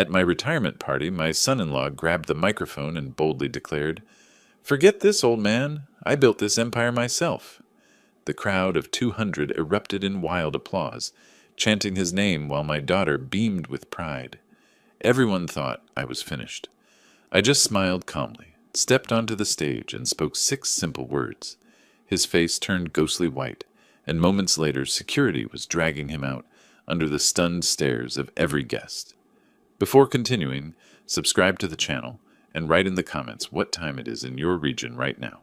At my retirement party, my son-in-law grabbed the microphone and boldly declared, "Forget this, old man. I built this empire myself." The crowd of 200 erupted in wild applause, chanting his name while my daughter beamed with pride. Everyone thought I was finished. I just smiled calmly, stepped onto the stage, and spoke 6 simple words. His face turned ghostly white, and moments later security was dragging him out under the stunned stares of every guest. Before continuing, subscribe to the channel and write in the comments what time it is in your region right now.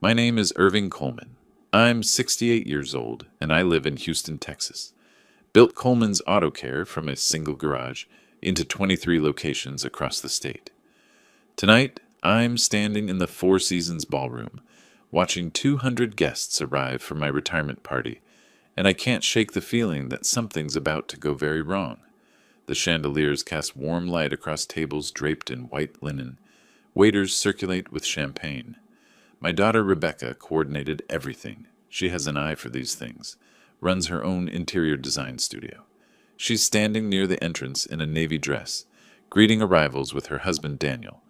My name is Irving Coleman. I'm 68 years old, and I live in Houston, Texas. Built Coleman's Auto Care from a single garage into 23 locations across the state. Tonight, I'm standing in the Four Seasons Ballroom, watching 200 guests arrive for my retirement party, and I can't shake the feeling that something's about to go very wrong. The chandeliers cast warm light across tables draped in white linen. Waiters circulate with champagne. My daughter Rebecca coordinated everything. She has an eye for these things, runs her own interior design studio. She's standing near the entrance in a navy dress, greeting arrivals with her husband Daniel,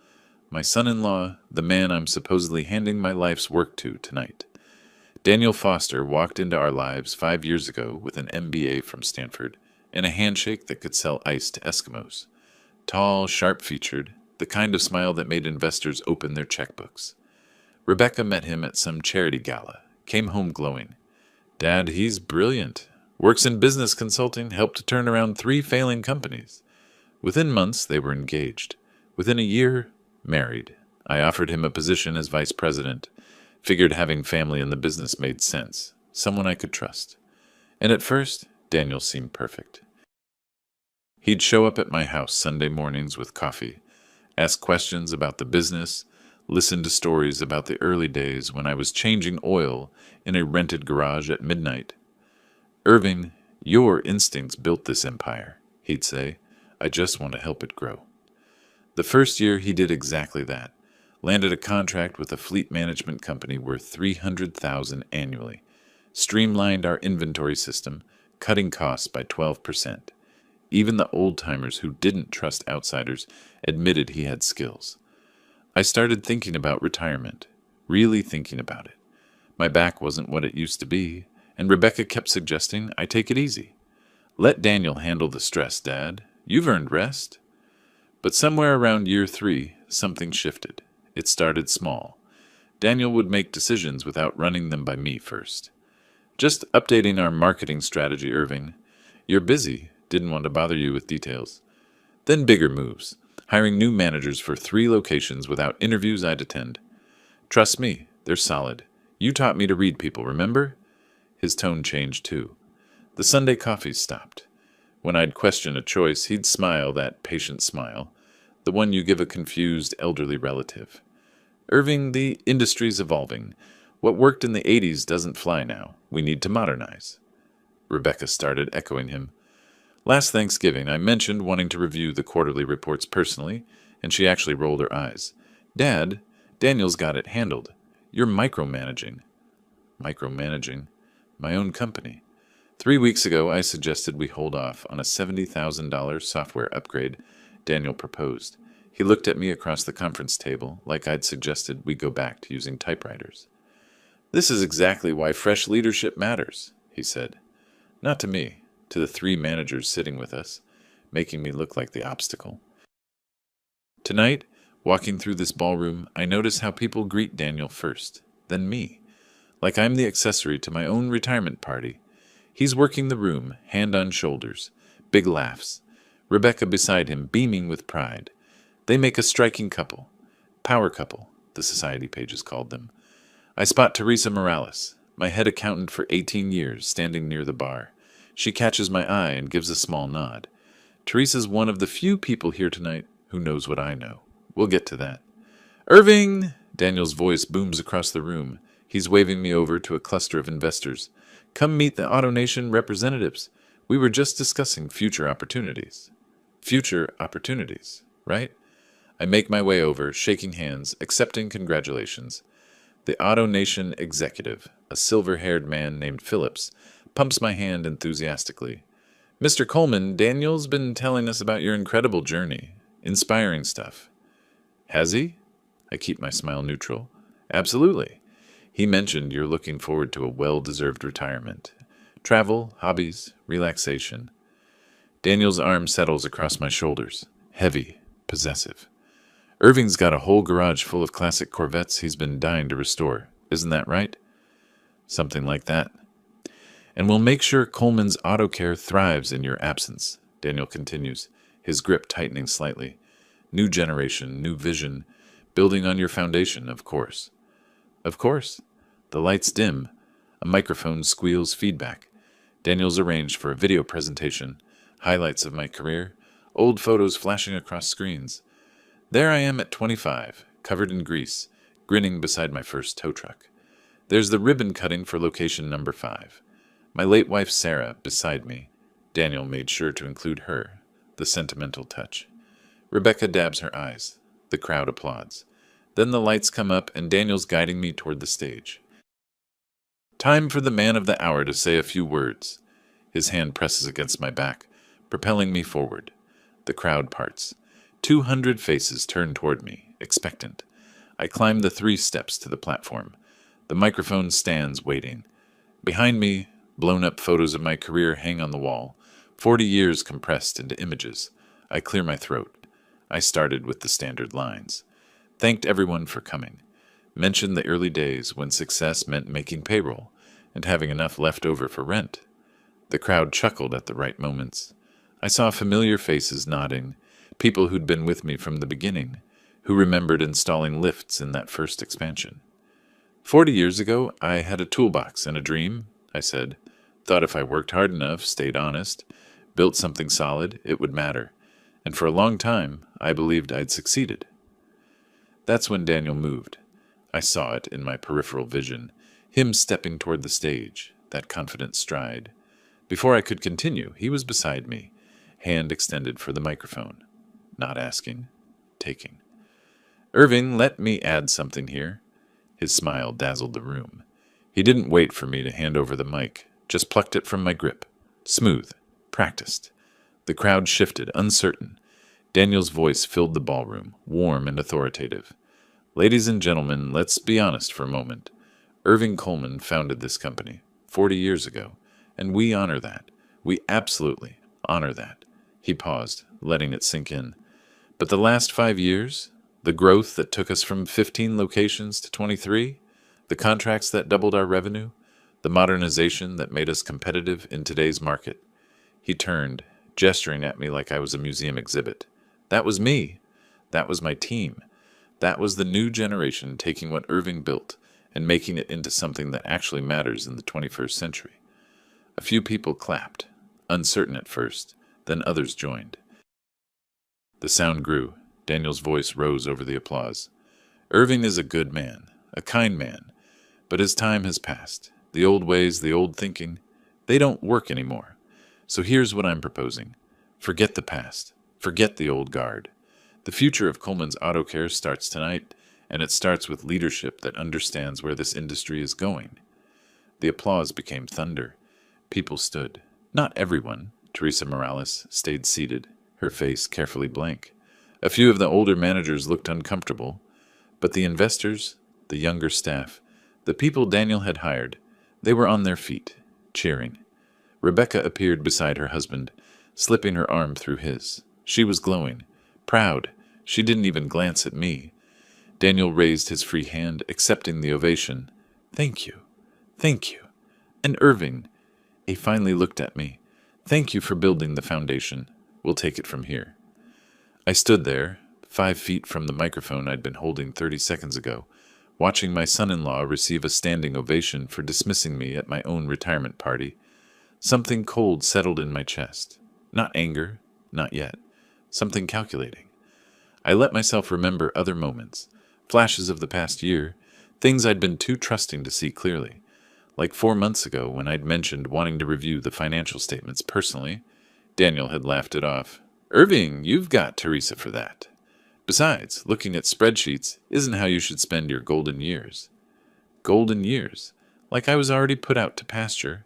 my son-in-law, the man I'm supposedly handing my life's work to tonight. Daniel Foster walked into our lives 5 years ago with an MBA from Stanford and a handshake that could sell ice to Eskimos. Tall, sharp-featured, the kind of smile that made investors open their checkbooks. Rebecca met him at some charity gala, came home glowing. "Dad, he's brilliant. Works in business consulting, helped to turn around 3 failing companies." Within months, they were engaged. Within a year, married. I offered him a position as vice president. Figured having family in the business made sense. Someone I could trust. And at first, Daniel seemed perfect. He'd show up at my house Sunday mornings with coffee, ask questions about the business, listen to stories about the early days when I was changing oil in a rented garage at midnight. "Irving, your instincts built this empire," he'd say. "I just want to help it grow." The first year he did exactly that. Landed a contract with a fleet management company worth $300,000 annually. Streamlined our inventory system, cutting costs by 12%. Even the old-timers who didn't trust outsiders admitted he had skills. I started thinking about retirement, really thinking about it. My back wasn't what it used to be, and Rebecca kept suggesting I take it easy. "Let Daniel handle the stress, Dad. You've earned rest." But somewhere around year 3, something shifted. It started small. Daniel would make decisions without running them by me first. "Just updating our marketing strategy, Irving. You're busy. Didn't want to bother you with details." Then bigger moves. Hiring new managers for 3 locations without interviews I'd attend. "Trust me, they're solid. You taught me to read people, remember?" His tone changed too. The Sunday coffees stopped. When I'd question a choice, he'd smile that patient smile, the one you give a confused elderly relative. "Irving, the industry's evolving. What worked in the 80s doesn't fly now. We need to modernize." Rebecca started echoing him. Last Thanksgiving, I mentioned wanting to review the quarterly reports personally, and she actually rolled her eyes. "Dad, Daniel's got it handled. You're micromanaging." Micromanaging? My own company. 3 weeks ago, I suggested we hold off on a $70,000 software upgrade Daniel proposed. He looked at me across the conference table like I'd suggested we go back to using typewriters. "This is exactly why fresh leadership matters," he said. Not to me, to the 3 managers sitting with us, making me look like the obstacle. Tonight, walking through this ballroom, I notice how people greet Daniel first, then me. Like I'm the accessory to my own retirement party. He's working the room, hand on shoulders, big laughs. Rebecca beside him, beaming with pride. They make a striking couple. Power couple, the society pages called them. I spot Teresa Morales, my head accountant for 18 years, standing near the bar. She catches my eye and gives a small nod. Teresa's one of the few people here tonight who knows what I know. We'll get to that. "Irving!" Daniel's voice booms across the room. He's waving me over to a cluster of investors. "Come meet the AutoNation representatives. We were just discussing future opportunities." Future opportunities, right? I make my way over, shaking hands, accepting congratulations. The AutoNation executive, a silver-haired man named Phillips, pumps my hand enthusiastically. Mr. Coleman, Daniel's been telling us about your incredible journey. Inspiring stuff. Has he? I keep my smile neutral. Absolutely. He mentioned you're looking forward to a well-deserved retirement. Travel, hobbies, relaxation. Daniel's arm settles across my shoulders. Heavy, possessive. Irving's got a whole garage full of classic Corvettes he's been dying to restore. Isn't that right? Something like that. And we'll make sure Coleman's auto care thrives in your absence, Daniel continues, his grip tightening slightly. New generation, new vision, building on your foundation, of course. Of course. The lights dim. A microphone squeals feedback. Daniel's arranged for a video presentation, highlights of my career, old photos flashing across screens. There I am at 25, covered in grease, grinning beside my first tow truck. There's the ribbon cutting for location number 5. My late wife Sarah beside me. Daniel made sure to include her, the sentimental touch. Rebecca dabs her eyes. The crowd applauds. Then the lights come up and Daniel's guiding me toward the stage. Time for the man of the hour to say a few words. His hand presses against my back, propelling me forward. The crowd parts. 200 faces turn toward me, expectant. I climb the 3 steps to the platform. The microphone stands waiting. Behind me, blown-up photos of my career hang on the wall, 40 years compressed into images. I clear my throat. I started with the standard lines. Thanked everyone for coming. Mentioned the early days when success meant making payroll and having enough left over for rent. The crowd chuckled at the right moments. I saw familiar faces nodding, people who'd been with me from the beginning, who remembered installing lifts in that first expansion. 40 years ago, I had a toolbox and a dream, I said. Thought if I worked hard enough, stayed honest, built something solid, it would matter. And for a long time, I believed I'd succeeded. That's when Daniel moved. I saw it in my peripheral vision, him stepping toward the stage, that confident stride. Before I could continue, he was beside me, hand extended for the microphone. Not asking, taking. Irving, let me add something here. His smile dazzled the room. He didn't wait for me to hand over the mic, just plucked it from my grip. Smooth, practiced. The crowd shifted, uncertain. Daniel's voice filled the ballroom, warm and authoritative. Ladies and gentlemen, let's be honest for a moment. Irving Coleman founded this company 40 years ago, and we honor that. We absolutely honor that. He paused, letting it sink in. But the last 5 years, the growth that took us from 15 locations to 23, the contracts that doubled our revenue, the modernization that made us competitive in today's market. He turned, gesturing at me like I was a museum exhibit. That was me. That was my team. That was the new generation taking what Irving built and making it into something that actually matters in the 21st century. A few people clapped, uncertain at first, then others joined. The sound grew. Daniel's voice rose over the applause. Irving is a good man, a kind man, but his time has passed. The old ways, the old thinking, they don't work anymore. So here's what I'm proposing. Forget the past. Forget the old guard. The future of Coleman's Auto Care starts tonight, and it starts with leadership that understands where this industry is going. The applause became thunder. People stood. Not everyone. Teresa Morales stayed seated, her face carefully blank. A few of the older managers looked uncomfortable, but the investors, the younger staff, the people Daniel had hired, they were on their feet, cheering. Rebecca appeared beside her husband, slipping her arm through his. She was glowing, proud. She didn't even glance at me. Daniel raised his free hand, accepting the ovation. Thank you. Thank you. And Irving, he finally looked at me. Thank you for building the foundation. We'll take it from here. I stood there, 5 feet from the microphone I'd been holding 30 seconds ago, watching my son-in-law receive a standing ovation for dismissing me at my own retirement party. Something cold settled in my chest. Not anger, not yet. Something calculating. I let myself remember other moments, flashes of the past year, things I'd been too trusting to see clearly. Like 4 months ago when I'd mentioned wanting to review the financial statements personally. Daniel had laughed it off. Irving, you've got Teresa for that. Besides, looking at spreadsheets isn't how you should spend your golden years. Golden years? Like I was already put out to pasture?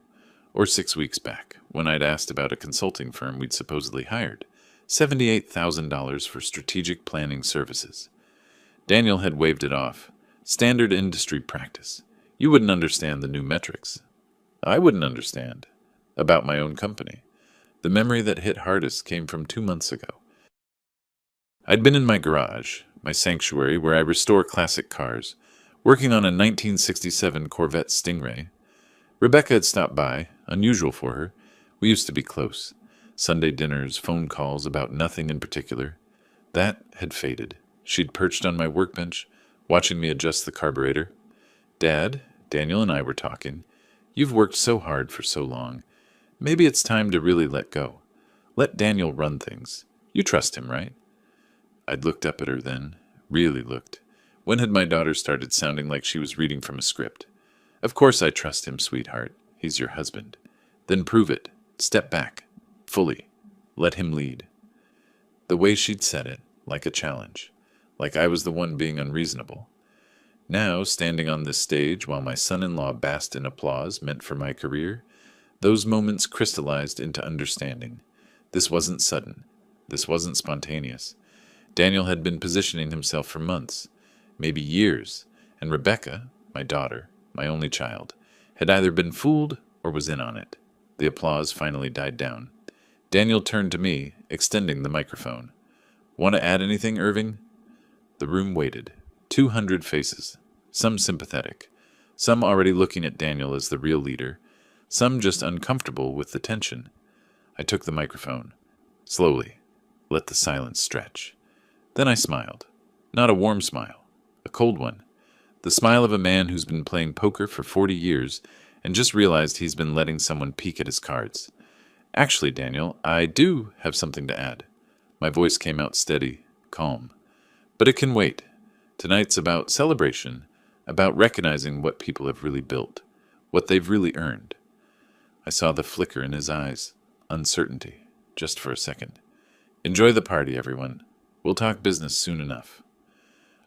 Or 6 weeks back, when I'd asked about a consulting firm we'd supposedly hired, $78,000 for strategic planning services. Daniel had waved it off. Standard industry practice. You wouldn't understand the new metrics. I wouldn't understand. About my own company. The memory that hit hardest came from 2 months ago. I'd been in my garage, my sanctuary where I restore classic cars, working on a 1967 Corvette Stingray. Rebecca had stopped by, unusual for her. We used to be close. Sunday dinners, phone calls about nothing in particular. That had faded. She'd perched on my workbench, watching me adjust the carburetor. Dad, Daniel and I were talking. You've worked so hard for so long. Maybe it's time to really let go. Let Daniel run things. You trust him, right? I'd looked up at her then, really looked. When had my daughter started sounding like she was reading from a script? Of course I trust him, sweetheart. He's your husband. Then prove it. Step back. Fully. Let him lead. The way she'd said it, like a challenge. Like I was the one being unreasonable. Now, standing on this stage while my son-in-law basked in applause meant for my career, those moments crystallized into understanding. This wasn't sudden. This wasn't spontaneous. Daniel had been positioning himself for months, maybe years, and Rebecca, my daughter, my only child, had either been fooled or was in on it. The applause finally died down. Daniel turned to me, extending the microphone. Want to add anything, Irving? The room waited. 200 faces, some sympathetic, some already looking at Daniel as the real leader, some just uncomfortable with the tension. I took the microphone. Slowly, let the silence stretch. Then I smiled. Not a warm smile, a cold one. The smile of a man who's been playing poker for 40 years and just realized he's been letting someone peek at his cards. Actually, Daniel, I do have something to add. My voice came out steady, calm. But it can wait. Tonight's about celebration, about recognizing what people have really built, what they've really earned. I saw the flicker in his eyes, uncertainty, just for a second. Enjoy the party, everyone. We'll talk business soon enough.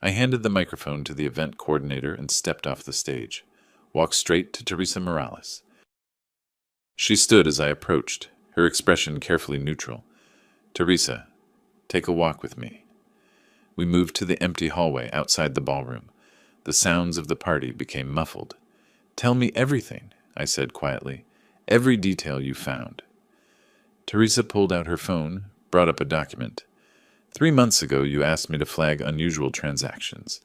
I handed the microphone to the event coordinator and stepped off the stage, walked straight to Teresa Morales. She stood as I approached, her expression carefully neutral. Teresa, take a walk with me. We moved to the empty hallway outside the ballroom. The sounds of the party became muffled. Tell me everything, I said quietly. Every detail you found. Teresa pulled out her phone, brought up a document. 3 months ago, you asked me to flag unusual transactions.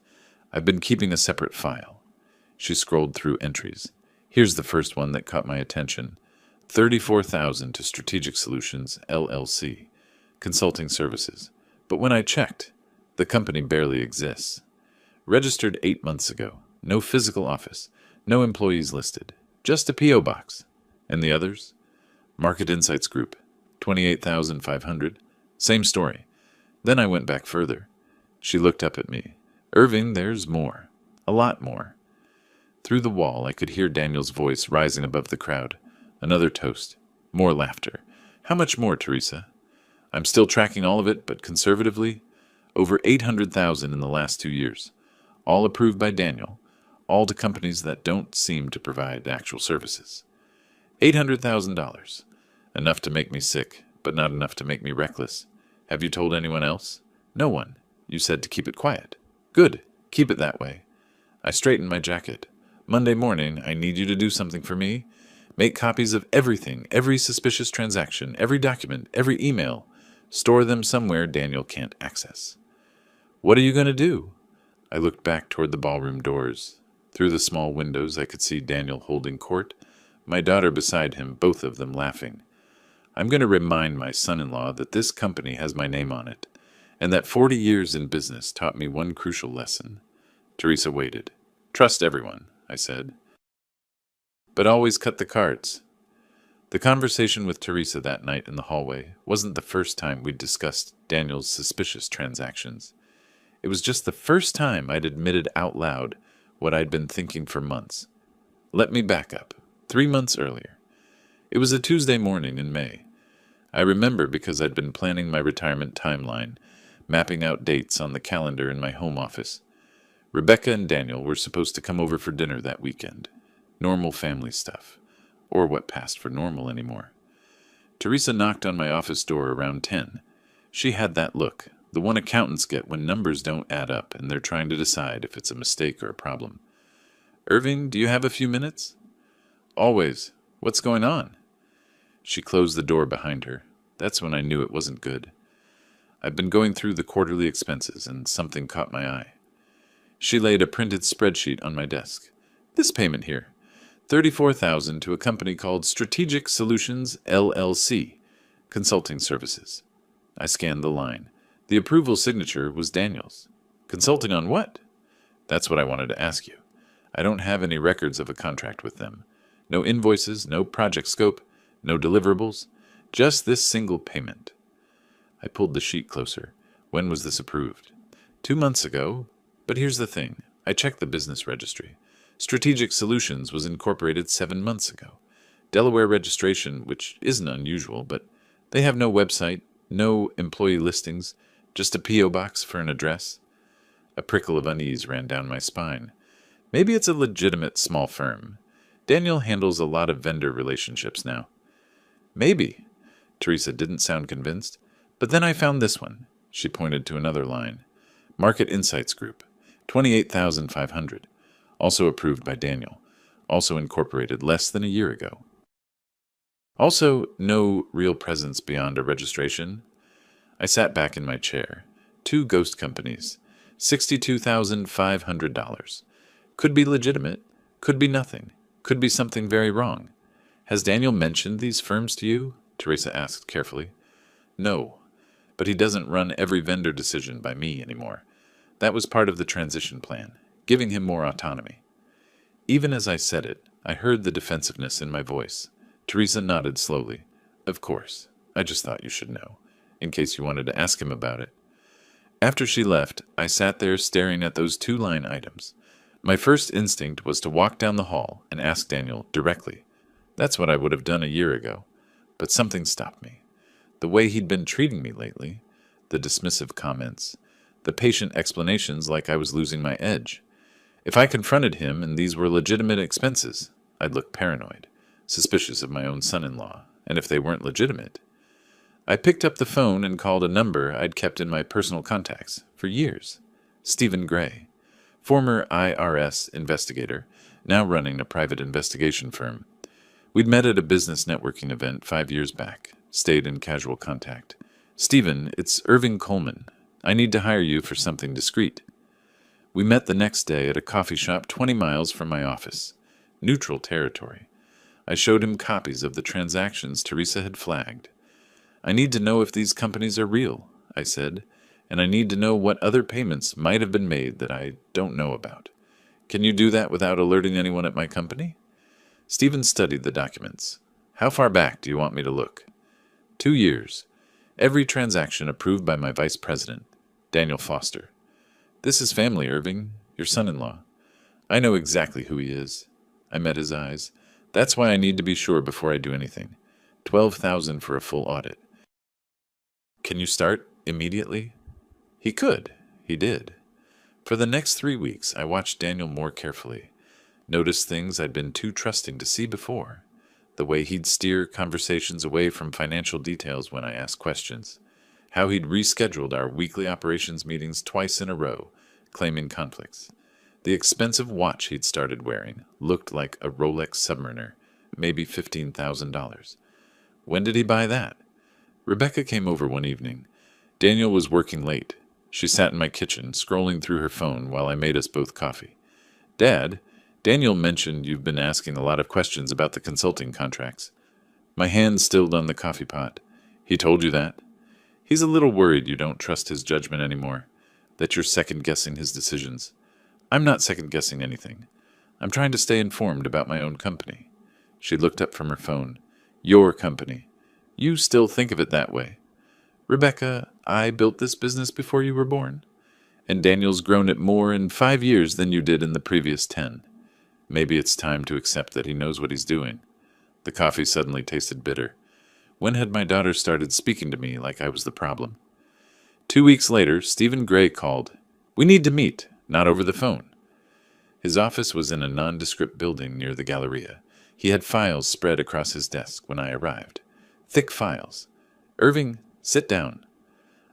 I've been keeping a separate file. She scrolled through entries. Here's the first one that caught my attention. $34,000 to Strategic Solutions, LLC. Consulting services. But when I checked, the company barely exists. Registered 8 months ago. No physical office. No employees listed. Just a P.O. box. And the others? Market Insights Group. $28,500. Same story. Then I went back further. She looked up at me. Irving, there's more. A lot more. Through the wall, I could hear Daniel's voice rising above the crowd. Another toast. More laughter. How much more, Teresa? I'm still tracking all of it, but conservatively, over $800,000 in the last 2 years. All approved by Daniel. All to companies that don't seem to provide actual services. $800,000. Enough to make me sick, but not enough to make me reckless. Have you told anyone else? No one. You said to keep it quiet. Good. Keep it that way. I straightened my jacket. Monday morning, I need you to do something for me. Make copies of everything, every suspicious transaction, every document, every email. Store them somewhere Daniel can't access. What are you going to do? I looked back toward the ballroom doors. Through the small windows, I could see Daniel holding court, my daughter beside him, both of them laughing. I'm going to remind my son-in-law that this company has my name on it, and that 40 years in business taught me one crucial lesson. Teresa waited. Trust everyone, I said. But always cut the cards. The conversation with Teresa that night in the hallway wasn't the first time we'd discussed Daniel's suspicious transactions. It was just the first time I'd admitted out loud what I'd been thinking for months. Let me back up. 3 months earlier. It was a Tuesday morning in May. I remember because I'd been planning my retirement timeline, mapping out dates on the calendar in my home office. Rebecca and Daniel were supposed to come over for dinner that weekend. Normal family stuff. or what passed for normal anymore. Teresa knocked on my office door around 10. She had that look, the one accountants get when numbers don't add up and they're trying to decide if it's a mistake or a problem. "Irving, do you have a few minutes?" "Always. What's going on?" She closed the door behind her. That's when I knew it wasn't good. I'd been going through the quarterly expenses and something caught my eye. She laid a printed spreadsheet on my desk. "This payment here. $34,000 to a company called Strategic Solutions, LLC, consulting services." I scanned the line. The approval signature was Daniel's. "Consulting on what?" "That's what I wanted to ask you. I don't have any records of a contract with them. No invoices, no project scope, no deliverables, just this single payment." I pulled the sheet closer. "When was this approved?" 2 months ago. But here's the thing. I checked the business registry. Strategic Solutions was incorporated 7 months ago. Delaware registration, which isn't unusual, but they have no website, no employee listings, just a P.O. box for an address. A prickle of unease ran down my spine. Maybe it's a legitimate small firm. Daniel handles a lot of vendor relationships now. "Maybe." Teresa didn't sound convinced. "But then I found this one." She pointed to another line. "Market Insights Group, $28,500. Also approved by Daniel. Also incorporated less than a year ago. Also, no real presence beyond a registration." I sat back in my chair. 2 ghost companies. $62,500. Could be legitimate. Could be nothing. Could be something very wrong. "Has Daniel mentioned these firms to you?" Teresa asked carefully. "No. But he doesn't run every vendor decision by me anymore. That was part of the transition plan, giving him more autonomy." Even as I said it, I heard the defensiveness in my voice. Teresa nodded slowly. "Of course. I just thought you should know, in case you wanted to ask him about it." After she left, I sat there staring at those 2 line items. My first instinct was to walk down the hall and ask Daniel directly. That's what I would have done a year ago. But something stopped me. The way he'd been treating me lately, the dismissive comments, the patient explanations like I was losing my edge. If I confronted him and these were legitimate expenses, I'd look paranoid, suspicious of my own son-in-law, and if they weren't legitimate. I picked up the phone and called a number I'd kept in my personal contacts for years. Stephen Gray, former IRS investigator, now running a private investigation firm. We'd met at a business networking event 5 years back, stayed in casual contact. "Stephen, it's Irving Coleman. I need to hire you for something discreet." We met the next day at a coffee shop 20 miles from my office. Neutral territory. I showed him copies of the transactions Teresa had flagged. "I need to know if these companies are real," I said, "and I need to know what other payments might have been made that I don't know about. Can you do that without alerting anyone at my company?" Stephen studied the documents. "How far back do you want me to look?" 2 years. Every transaction approved by my vice president, Daniel Foster. "This is family, Irving, your son-in-law. I know exactly who he is." I met his eyes. "That's why I need to be sure before I do anything. 12,000 for a full audit." "Can you start immediately?" He could. He did. For the next 3 weeks, I watched Daniel more carefully. Noticed things I'd been too trusting to see before. The way he'd steer conversations away from financial details when I asked questions. How he'd rescheduled our weekly operations meetings twice in a row, claiming conflicts. The expensive watch he'd started wearing looked like a Rolex Submariner, maybe $15,000. When did he buy that? Rebecca came over one evening. Daniel was working late. She sat in my kitchen, scrolling through her phone while I made us both coffee. "Dad, Daniel mentioned you've been asking a lot of questions about the consulting contracts." My hand stilled on the coffee pot. "He told you that?" "He's a little worried you don't trust his judgment anymore, that you're second-guessing his decisions." "I'm not second-guessing anything. I'm trying to stay informed about my own company." She looked up from her phone. "Your company. You still think of it that way." "Rebecca, I built this business before you were born. And Daniel's grown it more in 5 years than you did in the previous 10. Maybe it's time to accept that he knows what he's doing." The coffee suddenly tasted bitter. When had my daughter started speaking to me like I was the problem? 2 weeks later, Stephen Gray called. "We need to meet, not over the phone." His office was in a nondescript building near the Galleria. He had files spread across his desk when I arrived. Thick files. "Irving, sit down."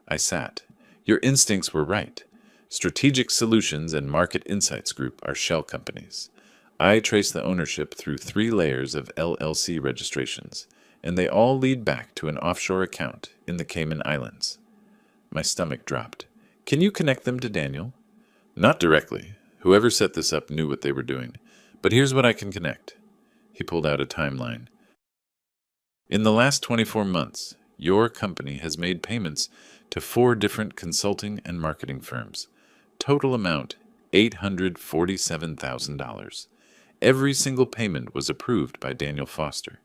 I sat. "Your instincts were right. Strategic Solutions and Market Insights Group are shell companies. I trace the ownership through 3 layers of LLC registrations, and they all lead back to an offshore account in the Cayman Islands." My stomach dropped. "Can you connect them to Daniel?" "Not directly. Whoever set this up knew what they were doing. But here's what I can connect." He pulled out a timeline. "In the last 24 months, your company has made payments to 4 different consulting and marketing firms. Total amount, $847,000. Every single payment was approved by Daniel Foster.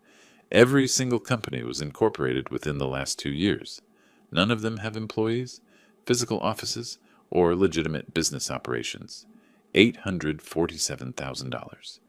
Every single company was incorporated within the last 2 years. None of them have employees, physical offices, or legitimate business operations. $847,000.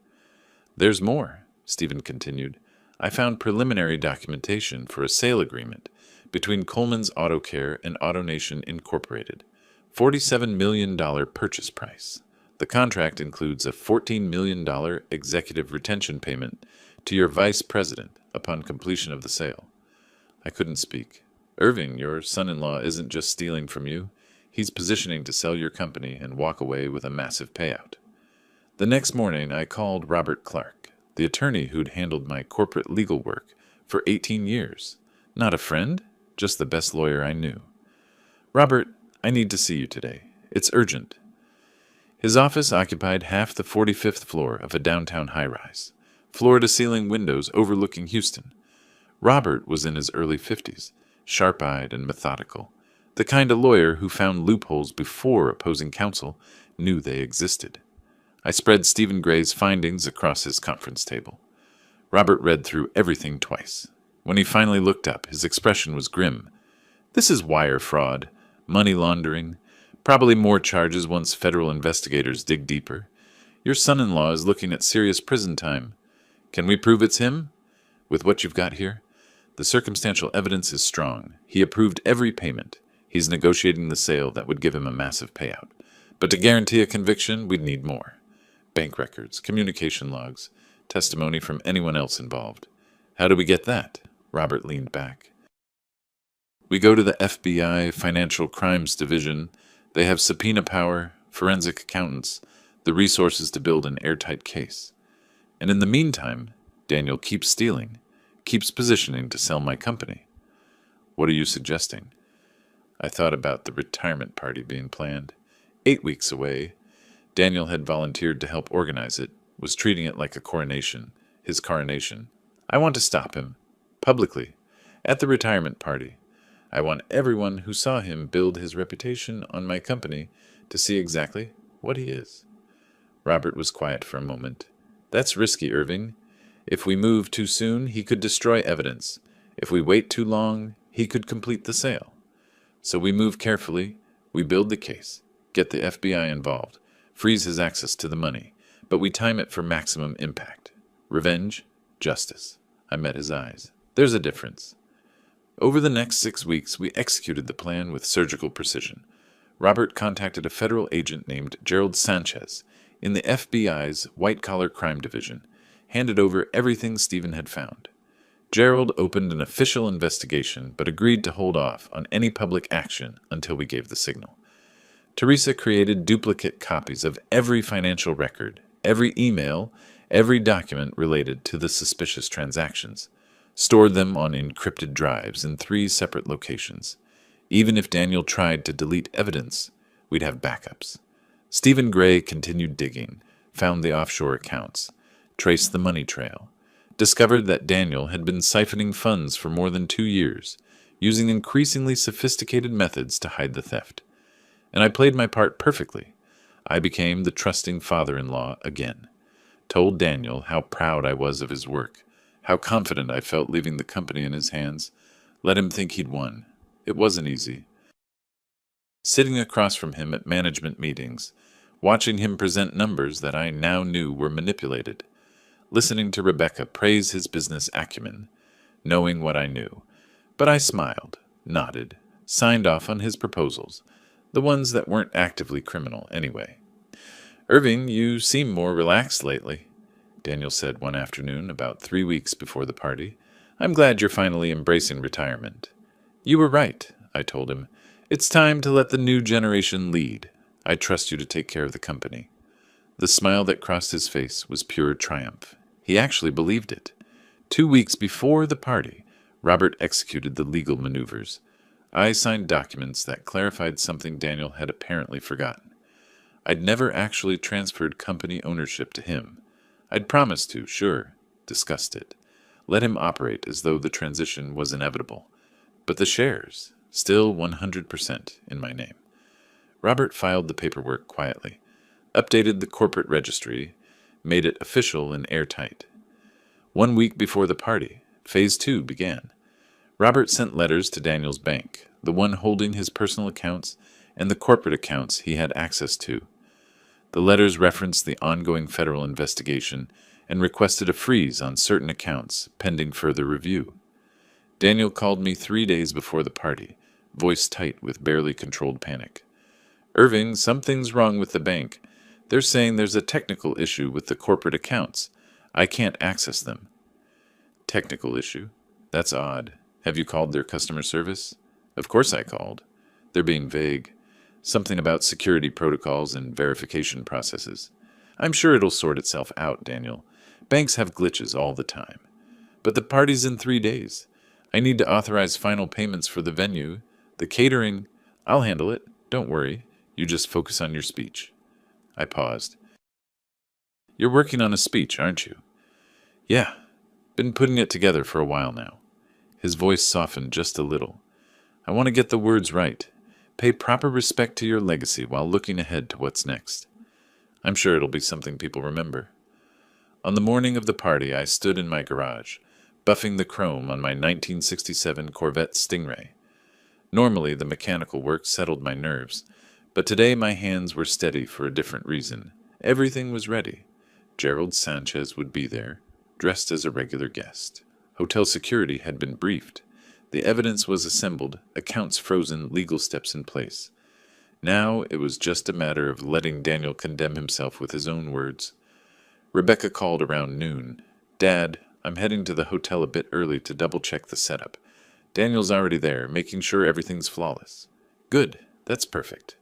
"There's more," Stephen continued. "I found preliminary documentation for a sale agreement between Coleman's Auto Care and AutoNation Incorporated. $47 million purchase price. The contract includes a $14 million executive retention payment to your vice president upon completion of the sale." I couldn't speak. "Irving, your son-in-law isn't just stealing from you. He's positioning to sell your company and walk away with a massive payout." The next morning, I called Robert Clark, the attorney who'd handled my corporate legal work for 18 years. Not a friend, just the best lawyer I knew. "Robert, I need to see you today. It's urgent." His office occupied half the 45th floor of a downtown high-rise, floor-to-ceiling windows overlooking Houston. Robert was in his early 50s, sharp-eyed and methodical, the kind of lawyer who found loopholes before opposing counsel knew they existed. I spread Stephen Gray's findings across his conference table. Robert read through everything twice. When he finally looked up, his expression was grim. "This is wire fraud, money laundering, probably more charges once federal investigators dig deeper. Your son-in-law is looking at serious prison time. Can we prove it's him? With what you've got here? The circumstantial evidence is strong. He approved every payment. He's negotiating the sale that would give him a massive payout. But to guarantee a conviction, we'd need more. Bank records, communication logs, testimony from anyone else involved. How do we get that?" Robert leaned back. "We go to the FBI Financial Crimes Division. They have subpoena power, forensic accountants, the resources to build an airtight case. And in the meantime, Daniel keeps stealing, keeps positioning to sell my company." "What are you suggesting?" I thought about the retirement party being planned. 8 weeks away. Daniel had volunteered to help organize it, was treating it like a coronation, his coronation. I want to stop him, publicly, at the retirement party. I want everyone who saw him build his reputation on my company to see exactly what he is. Robert was quiet for a moment. "That's risky, Irving. If we move too soon, he could destroy evidence. If we wait too long, he could complete the sale. So we move carefully, we build the case, get the FBI involved, freeze his access to the money, but we time it for maximum impact. Revenge, justice." I met his eyes. "There's a difference." Over the next 6 weeks, we executed the plan with surgical precision. Robert contacted a federal agent named Gerald Sanchez in the FBI's white-collar crime division, handed over everything Stephen had found. Gerald opened an official investigation, but agreed to hold off on any public action until we gave the signal. Teresa created duplicate copies of every financial record, every email, every document related to the suspicious transactions, stored them on encrypted drives in 3 separate locations. Even if Daniel tried to delete evidence, we'd have backups. Stephen Gray continued digging, found the offshore accounts, traced the money trail, discovered that Daniel had been siphoning funds for more than 2 years, using increasingly sophisticated methods to hide the theft. And I played my part perfectly. I became the trusting father-in-law again. Told Daniel how proud I was of his work, how confident I felt leaving the company in his hands. Let him think he'd won. It wasn't easy. Sitting across from him at management meetings, watching him present numbers that I now knew were manipulated, listening to Rebecca praise his business acumen, knowing what I knew. But I smiled, nodded, signed off on his proposals, the ones that weren't actively criminal anyway. "Irving, you seem more relaxed lately." Daniel said one afternoon about 3 weeks before the party. "I'm glad you're finally embracing retirement." "You were right," I told him. "It's time to let the new generation lead. I trust you to take care of the company." The smile that crossed his face was pure triumph. He actually believed it. 2 weeks before the party, Robert executed the legal maneuvers. I signed documents that clarified something Daniel had apparently forgotten. I'd never actually transferred company ownership to him. I'd promised to, sure, discussed it. Let him operate as though the transition was inevitable. But the shares, still 100% in my name. Robert filed the paperwork quietly, updated the corporate registry, made it official and airtight. 1 week before the party, Phase 2 began. Robert sent letters to Daniel's bank, the one holding his personal accounts and the corporate accounts he had access to. The letters referenced the ongoing federal investigation and requested a freeze on certain accounts pending further review. Daniel called me 3 days before the party, voice tight with barely controlled panic. "Irving, something's wrong with the bank. They're saying there's a technical issue with the corporate accounts. I can't access them." "Technical issue? That's odd. Have you called their customer service?" "Of course I called. They're being vague. Something about security protocols and verification processes. I'm sure it'll sort itself out, Daniel. Banks have glitches all the time. But the party's in 3 days. I need to authorize final payments for the venue. The catering, I'll handle it. Don't worry. You just focus on your speech." I paused. "You're working on a speech, aren't you?" "Yeah. Been putting it together for a while now." His voice softened just a little. "I want to get the words right. Pay proper respect to your legacy while looking ahead to what's next. I'm sure it'll be something people remember." On the morning of the party, I stood in my garage, buffing the chrome on my 1967 Corvette Stingray. Normally, the mechanical work settled my nerves, but today my hands were steady for a different reason. Everything was ready. Gerald Sanchez would be there, dressed as a regular guest. Hotel security had been briefed. The evidence was assembled, accounts frozen, legal steps in place. Now it was just a matter of letting Daniel condemn himself with his own words. Rebecca called around noon. "Dad, I'm heading to the hotel a bit early to double-check the setup. Daniel's already there, making sure everything's flawless." "Good, that's perfect."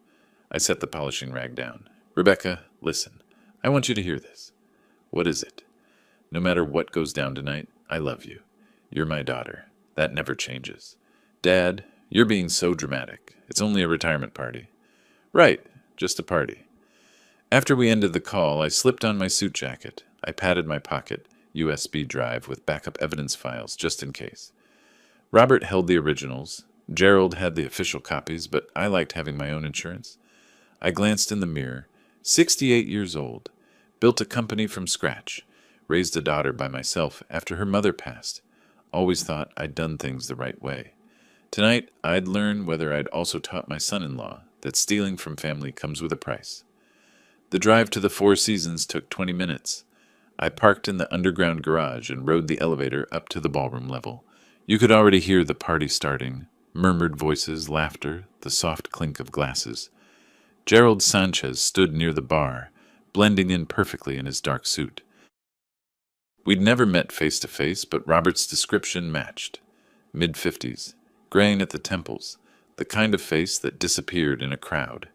I set the polishing rag down. "Rebecca, listen. I want you to hear this." "What is it?" "No matter what goes down tonight, I love you. You're my daughter. That never changes." "Dad, you're being so dramatic. It's only a retirement party." "Right, just a party." After we ended the call, I slipped on my suit jacket. I patted my pocket, USB drive with backup evidence files, just in case. Robert held the originals. Gerald had the official copies, but I liked having my own insurance. I glanced in the mirror. 68 years old. Built a company from scratch. Raised a daughter by myself after her mother passed. Always thought I'd done things the right way. Tonight, I'd learn whether I'd also taught my son-in-law that stealing from family comes with a price. The drive to the Four Seasons took 20 minutes. I parked in the underground garage and rode the elevator up to the ballroom level. You could already hear the party starting. Murmured voices, laughter, the soft clink of glasses. Gerald Sanchez stood near the bar, blending in perfectly in his dark suit. We'd never met face to face, but Robert's description matched. Mid-50s, graying at the temples, the kind of face that disappeared in a crowd.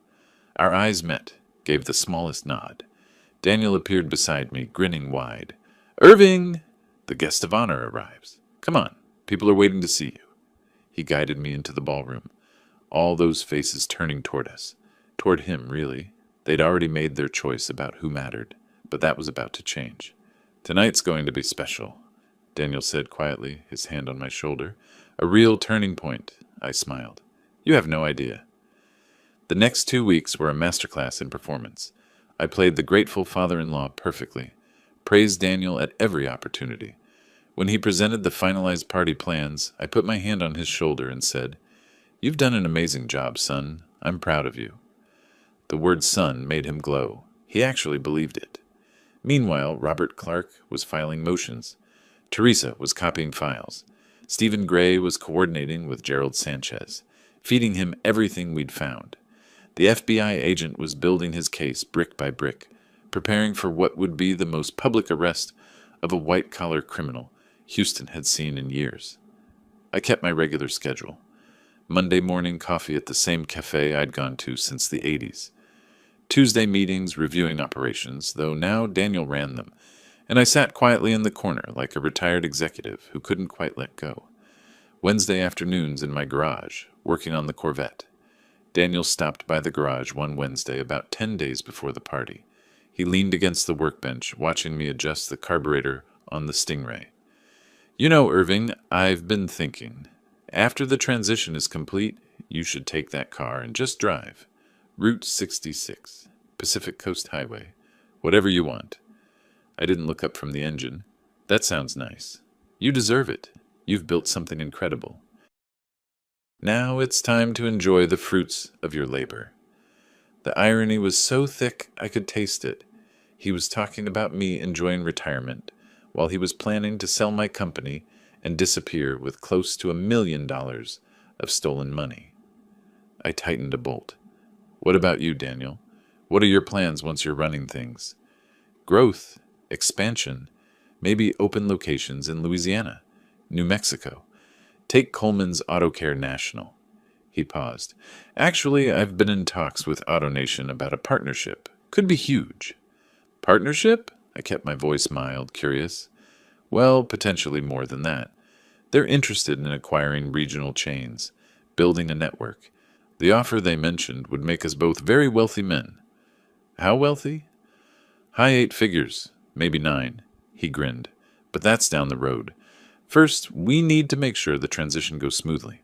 Our eyes met, gave the smallest nod. Daniel appeared beside me, grinning wide. "Irving! The guest of honor arrives. Come on, people are waiting to see you." He guided me into the ballroom. All those faces turning toward us. Toward him, really. They'd already made their choice about who mattered, but that was about to change. "Tonight's going to be special," Daniel said quietly, his hand on my shoulder. "A real turning point," I smiled. "You have no idea." The next 2 weeks were a masterclass in performance. I played the grateful father-in-law perfectly, praised Daniel at every opportunity. When he presented the finalized party plans, I put my hand on his shoulder and said, "You've done an amazing job, son. I'm proud of you." The word son made him glow. He actually believed it. Meanwhile, Robert Clark was filing motions. Teresa was copying files. Stephen Gray was coordinating with Gerald Sanchez, feeding him everything we'd found. The FBI agent was building his case brick by brick, preparing for what would be the most public arrest of a white-collar criminal Houston had seen in years. I kept my regular schedule. Monday morning coffee at the same cafe I'd gone to since the 80s. Tuesday meetings reviewing operations, though now Daniel ran them, and I sat quietly in the corner like a retired executive who couldn't quite let go. Wednesday afternoons in my garage, working on the Corvette. Daniel stopped by the garage one Wednesday about 10 days before the party. He leaned against the workbench, watching me adjust the carburetor on the Stingray. "You know, Irving, I've been thinking. After the transition is complete, you should take that car and just drive. Route 66, Pacific Coast Highway. Whatever you want." I didn't look up from the engine. "That sounds nice. You deserve it. You've built something incredible. Now it's time to enjoy the fruits of your labor." The irony was so thick I could taste it. He was talking about me enjoying retirement, while he was planning to sell my company and disappear with close to $1 million of stolen money. I tightened a bolt. "What about you, Daniel? What are your plans once you're running things?" "Growth, expansion, maybe open locations in Louisiana, New Mexico. Take Coleman's Auto Care National." He paused. "Actually, I've been in talks with AutoNation about a partnership. Could be huge." "Partnership?" I kept my voice mild, curious. "Well, potentially more than that. They're interested in acquiring regional chains, building a network. The offer they mentioned would make us both very wealthy men." "How wealthy?" "High 8 figures, maybe 9. He grinned. "But that's down the road. First, we need to make sure the transition goes smoothly."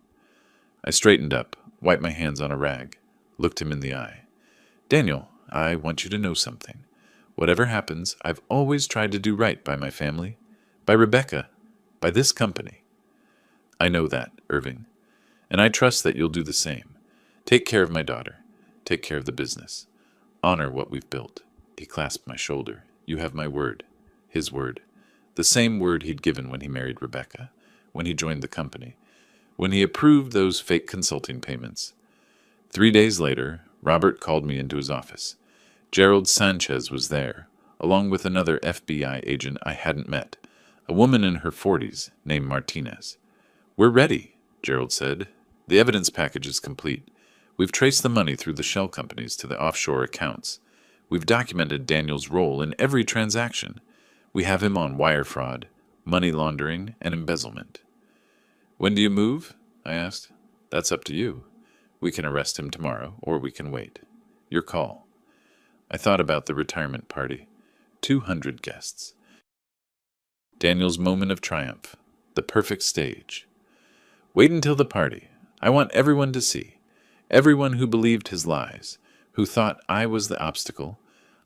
I straightened up, wiped my hands on a rag, looked him in the eye. "Daniel, I want you to know something. Whatever happens, I've always tried to do right by my family, by Rebecca, by this company." "I know that, Irving. And I trust that you'll do the same. Take care of my daughter. Take care of the business. Honor what we've built." He clasped my shoulder. "You have my word." His word. The same word he'd given when he married Rebecca, when he joined the company, when he approved those fake consulting payments. 3 days later, Robert called me into his office. Gerald Sanchez was there, along with another FBI agent I hadn't met, a woman in her 40s named Martinez. "We're ready," Gerald said. "The evidence package is complete. We've traced the money through the shell companies to the offshore accounts. We've documented Daniel's role in every transaction. We have him on wire fraud, money laundering, and embezzlement." "When do you move?" I asked. "That's up to you. We can arrest him tomorrow, or we can wait. Your call." I thought about the retirement party. 200 guests. Daniel's moment of triumph. The perfect stage. Wait until the party. I want everyone to see. Everyone who believed his lies, who thought I was the obstacle.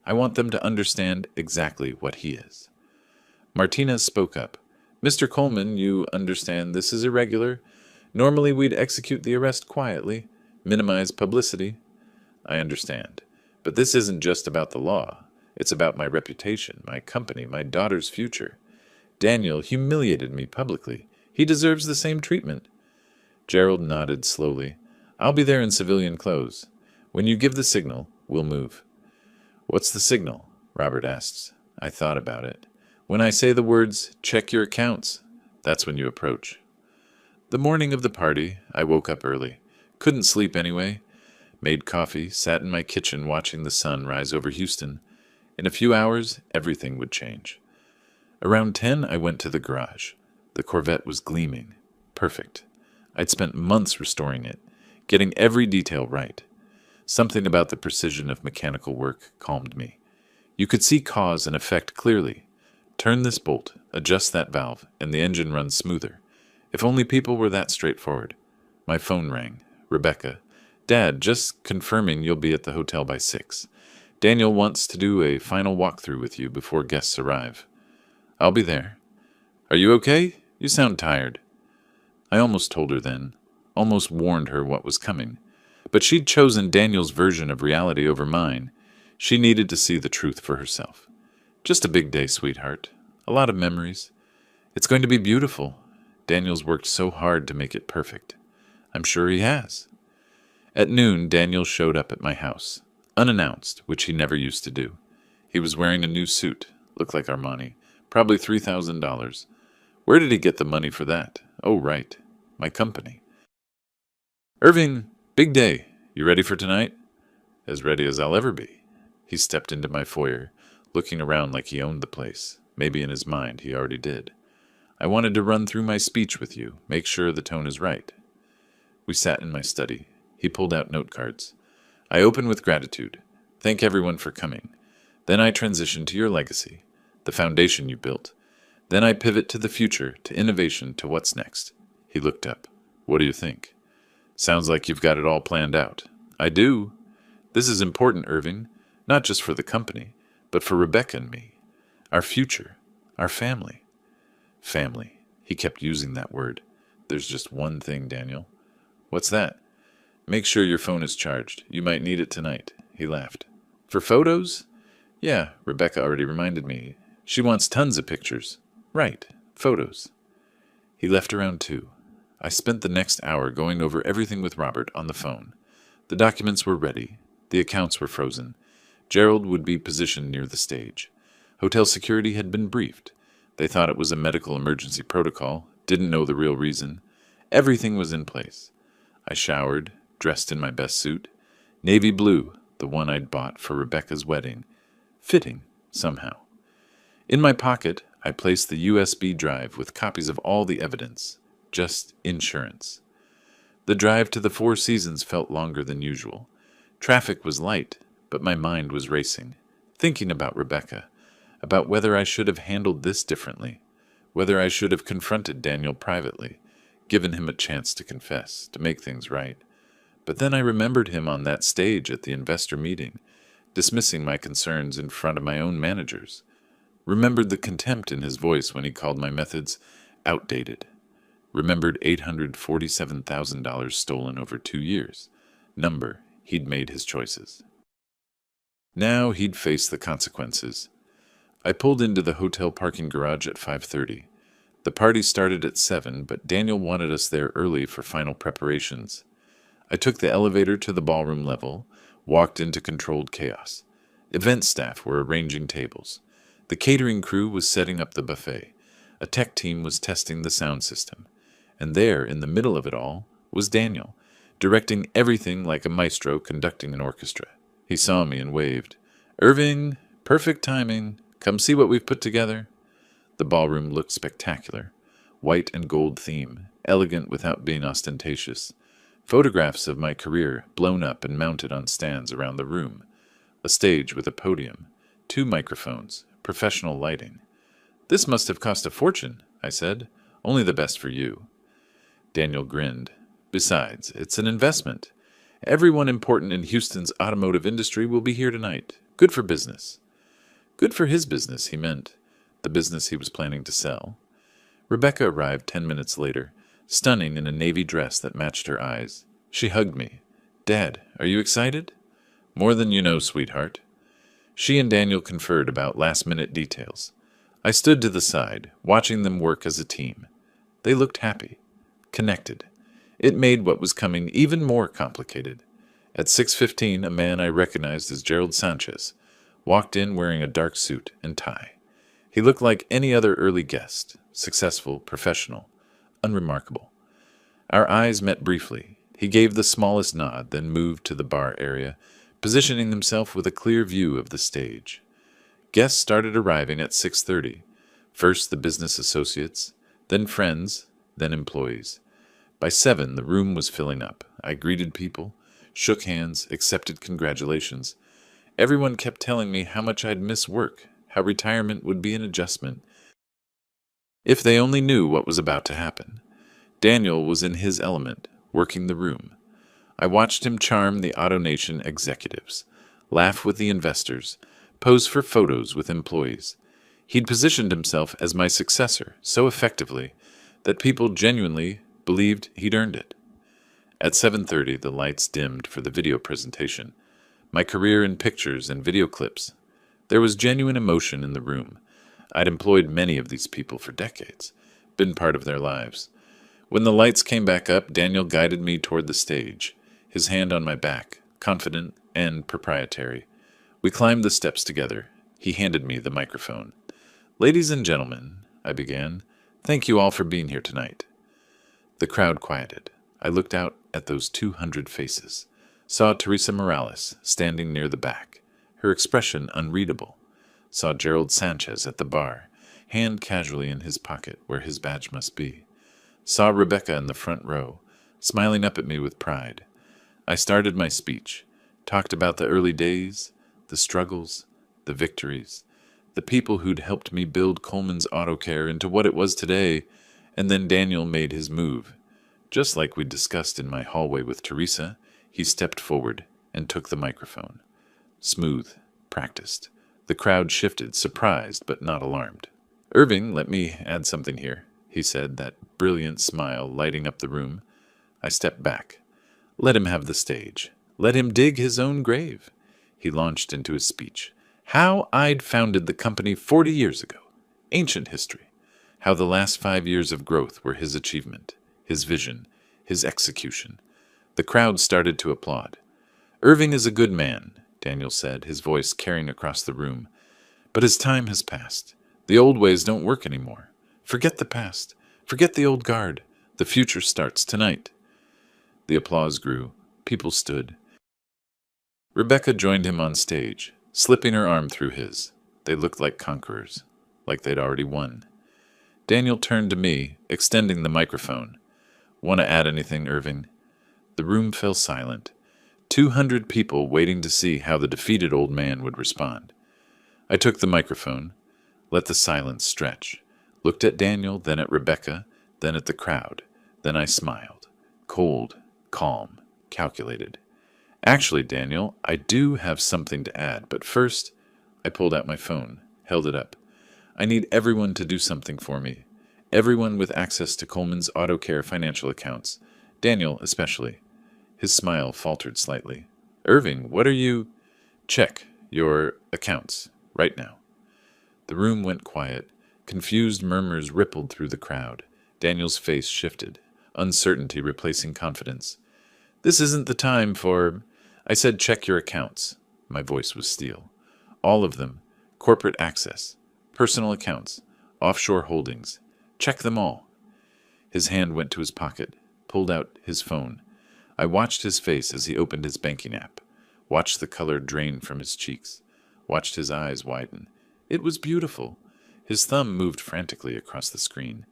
I want them to understand exactly what he is. Martinez spoke up. "Mr. Coleman, you understand this is irregular. Normally we'd execute the arrest quietly, minimize publicity." "I understand. But this isn't just about the law. It's about my reputation, my company, my daughter's future. Daniel humiliated me publicly. He deserves the same treatment." Gerald nodded slowly. "I'll be there in civilian clothes. When you give the signal, we'll move." "What's the signal?" Robert asked. I thought about it. "When I say the words, 'check your accounts,' that's when you approach." The morning of the party, I woke up early. Couldn't sleep anyway. Made coffee, sat in my kitchen watching the sun rise over Houston. In a few hours, everything would change. Around 10, I went to the garage. The Corvette was gleaming. Perfect. I'd spent months restoring it, getting every detail right. Something about the precision of mechanical work calmed me. You could see cause and effect clearly. Turn this bolt, adjust that valve, and the engine runs smoother. If only people were that straightforward. My phone rang. Rebecca. "Dad, just confirming you'll be at the hotel by 6. Daniel wants to do a final walkthrough with you before guests arrive." "I'll be there." "Are you okay? You sound tired." I almost told her then, almost warned her what was coming. But she'd chosen Daniel's version of reality over mine. She needed to see the truth for herself. "Just a big day, sweetheart. A lot of memories. It's going to be beautiful. Daniel's worked so hard to make it perfect." "I'm sure he has." At noon, Daniel showed up at my house, unannounced, which he never used to do. He was wearing a new suit. Looked like Armani. Probably $3,000. Where did he get the money for that? Oh, right. My company. Irving, big day. You ready for tonight? As ready as I'll ever be. He stepped into my foyer, looking around like he owned the place. Maybe in his mind he already did. I wanted to run through my speech with you, make sure the tone is right. We sat in my study. He pulled out note cards. I open with gratitude. Thank everyone for coming. Then I transition to your legacy, the foundation you built. Then I pivot to the future, to innovation, to what's next. He looked up. What do you think? Sounds like you've got it all planned out. I do. This is important, Irving, not just for the company, but for Rebecca and me. Our future, our family. Family. He kept using that word. There's just one thing, Daniel. What's that? Make sure your phone is charged. You might need it tonight. He laughed. For photos? Yeah, Rebecca already reminded me. She wants tons of pictures. Right, photos. He left around 2. I spent the next hour going over everything with Robert on the phone. The documents were ready. The accounts were frozen. Gerald would be positioned near the stage. Hotel security had been briefed. They thought it was a medical emergency protocol, didn't know the real reason. Everything was in place. I showered, dressed in my best suit. Navy blue, the one I'd bought for Rebecca's wedding. Fitting, somehow. In my pocket, I placed the USB drive with copies of all the evidence. Just insurance. The drive to the Four Seasons felt longer than usual. Traffic was light, but my mind was racing, thinking about Rebecca, about whether I should have handled this differently, whether I should have confronted Daniel privately, given him a chance to confess, to make things right. But then I remembered him on that stage at the investor meeting, dismissing my concerns in front of my own managers. Remembered the contempt in his voice when he called my methods outdated. Remembered $847,000 stolen over 2 years. Number, he'd made his choices. Now he'd face the consequences. I pulled into the hotel parking garage at 5:30. The party started at 7, but Daniel wanted us there early for final preparations. I took the elevator to the ballroom level, walked into controlled chaos. Event staff were arranging tables. The catering crew was setting up the buffet. A tech team was testing the sound system. And there, in the middle of it all, was Daniel, directing everything like a maestro conducting an orchestra. He saw me and waved. Irving, perfect timing. Come see what we've put together. The ballroom looked spectacular. White and gold theme, elegant without being ostentatious. Photographs of my career blown up and mounted on stands around the room. A stage with a podium. 2 microphones. Professional lighting. This must have cost a fortune, I said. Only the best for you. Daniel grinned. Besides, it's an investment. Everyone important in Houston's automotive industry will be here tonight. Good for business. Good for his business, he meant. The business he was planning to sell. Rebecca arrived 10 minutes later, stunning in a navy dress that matched her eyes. She hugged me. Dad, are you excited? More than you know, sweetheart. She and Daniel conferred about last-minute details. I stood to the side, watching them work as a team. They looked happy, connected. It made what was coming even more complicated. At 6:15, a man I recognized as Gerald Sanchez walked in wearing a dark suit and tie. He looked like any other early guest, successful, professional, unremarkable. Our eyes met briefly. He gave the smallest nod, then moved to the bar area, positioning himself with a clear view of the stage. Guests started arriving at 6:30. First the business associates, then friends, then employees. By 7, the room was filling up. I greeted people, shook hands, accepted congratulations. Everyone kept telling me how much I'd miss work, how retirement would be an adjustment. If they only knew what was about to happen. Daniel was in his element, working the room. I watched him charm the AutoNation executives, laugh with the investors, pose for photos with employees. He'd positioned himself as my successor so effectively that people genuinely believed he'd earned it. At 7:30, the lights dimmed for the video presentation. My career in pictures and video clips. There was genuine emotion in the room. I'd employed many of these people for decades, been part of their lives. When the lights came back up, Daniel guided me toward the stage, his hand on my back, confident and proprietary. We climbed the steps together. He handed me the microphone. "Ladies and gentlemen," I began, "thank you all for being here tonight." The crowd quieted. I looked out at those 200 faces, saw Teresa Morales standing near the back, her expression unreadable, saw Gerald Sanchez at the bar, hand casually in his pocket where his badge must be, saw Rebecca in the front row, smiling up at me with pride. I started my speech, talked about the early days, the struggles, the victories, the people who'd helped me build Coleman's Auto Care into what it was today, and then Daniel made his move. Just like we'd discussed in my hallway with Teresa, he stepped forward and took the microphone. Smooth, practiced. The crowd shifted, surprised but not alarmed. "Irving, let me add something here," he said, that brilliant smile lighting up the room. I stepped back. "Let him have the stage. Let him dig his own grave." He launched into his speech. How I'd founded the company 40 years ago. Ancient history. How the last 5 years of growth were his achievement, his vision, his execution. The crowd started to applaud. "Irving is a good man," Daniel said, his voice carrying across the room. "But his time has passed. The old ways don't work anymore. Forget the past. Forget the old guard. The future starts tonight." The applause grew. People stood. Rebecca joined him on stage, slipping her arm through his. They looked like conquerors, like they'd already won. Daniel turned to me, extending the microphone. "Want to add anything, Irving?" The room fell silent. 200 people waiting to see how the defeated old man would respond. I took the microphone, let the silence stretch, looked at Daniel, then at Rebecca, then at the crowd. Then I smiled. Cold, calm, calculated. "Actually, Daniel, I do have something to add, but first," I pulled out my phone, held it up. "I need everyone to do something for me. Everyone with access to Coleman's Auto Care financial accounts. Daniel, especially." His smile faltered slightly. "Irving, what are you—" "Check your accounts, right now." The room went quiet. Confused murmurs rippled through the crowd. Daniel's face shifted, uncertainty replacing confidence. "This isn't the time for—" I said, "Check your accounts." My voice was steel. "All of them. Corporate access. Personal accounts. Offshore holdings. Check them all." His hand went to his pocket, pulled out his phone. I watched his face as he opened his banking app, watched the color drain from his cheeks, watched his eyes widen. It was beautiful. His thumb moved frantically across the screen,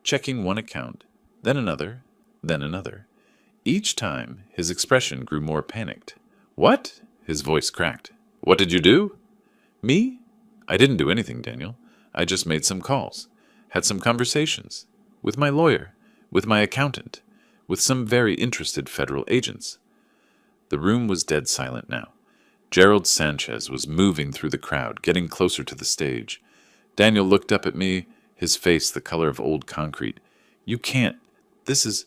checking one account, then another, then another. Each time, his expression grew more panicked. "What?" His voice cracked. "What did you do?" "Me? I didn't do anything, Daniel. I just made some calls, had some conversations, with my lawyer, with my accountant, with some very interested federal agents." The room was dead silent now. Gerald Sanchez was moving through the crowd, getting closer to the stage. Daniel looked up at me, his face the color of old concrete. "You can't. This is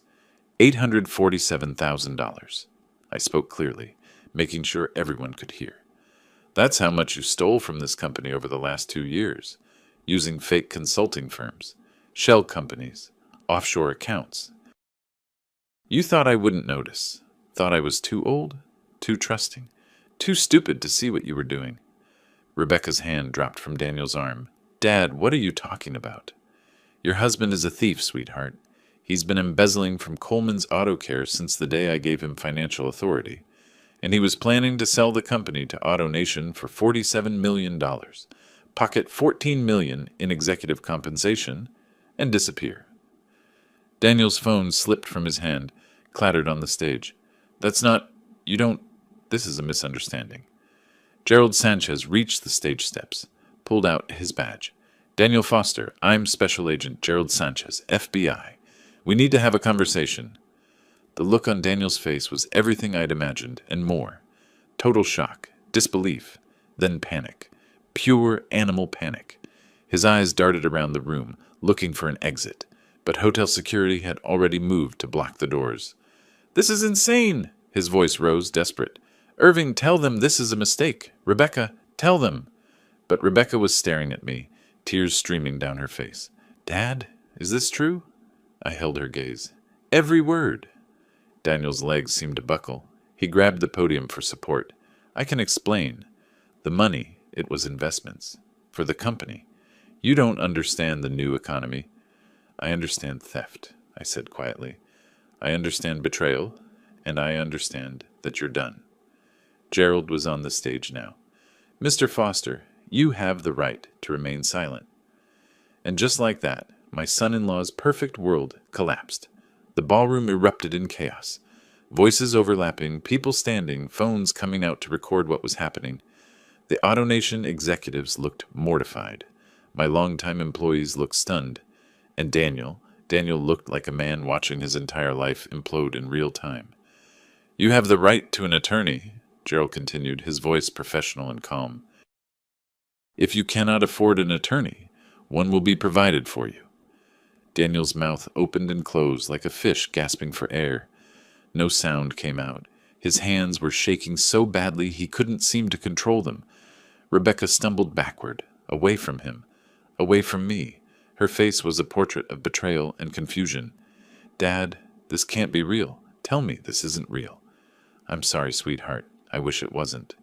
$847,000. I spoke clearly, making sure everyone could hear. "That's how much you stole from this company over the last 2 years, using fake consulting firms, shell companies, offshore accounts. You thought I wouldn't notice, thought I was too old, too trusting, too stupid to see what you were doing." Rebecca's hand dropped from Daniel's arm. "Dad, what are you talking about?" "Your husband is a thief, sweetheart. He's been embezzling from Coleman's Auto Care since the day I gave him financial authority, and he was planning to sell the company to AutoNation for $47 million, pocket $14 million in executive compensation, and disappear." Daniel's phone slipped from his hand, clattered on the stage. "That's not... You don't... This is a misunderstanding." Gerald Sanchez reached the stage steps, pulled out his badge. "Daniel Foster, I'm Special Agent Gerald Sanchez, FBI. We need to have a conversation." The look on Daniel's face was everything I'd imagined, and more. Total shock, disbelief, then panic. Pure animal panic. His eyes darted around the room, looking for an exit, but hotel security had already moved to block the doors. "This is insane!" His voice rose, desperate. "Irving, tell them this is a mistake. Rebecca, tell them." But Rebecca was staring at me, tears streaming down her face. "Dad, is this true?" I held her gaze. "Every word." Daniel's legs seemed to buckle. He grabbed the podium for support. "I can explain. The money, It was investments. For the company. You don't understand the new economy. I understand theft, I said quietly. I understand betrayal, and I understand that you're done. Gerald was on the stage now. Mr. Foster, you have the right to remain silent. And just like that, my son-in-law's perfect world collapsed. The ballroom erupted in chaos. Voices overlapping, people standing, phones coming out to record what was happening. The AutoNation executives looked mortified. My longtime employees looked stunned. And Daniel looked like a man watching his entire life implode in real time. You have the right to an attorney, Gerald continued, his voice professional and calm. If you cannot afford an attorney, one will be provided for you. Daniel's mouth opened and closed like a fish gasping for air. No sound came out. His hands were shaking so badly he couldn't seem to control them. Rebecca stumbled backward, away from him, away from me. Her face was a portrait of betrayal and confusion. Dad, this can't be real. Tell me this isn't real. I'm sorry, sweetheart. I wish it wasn't.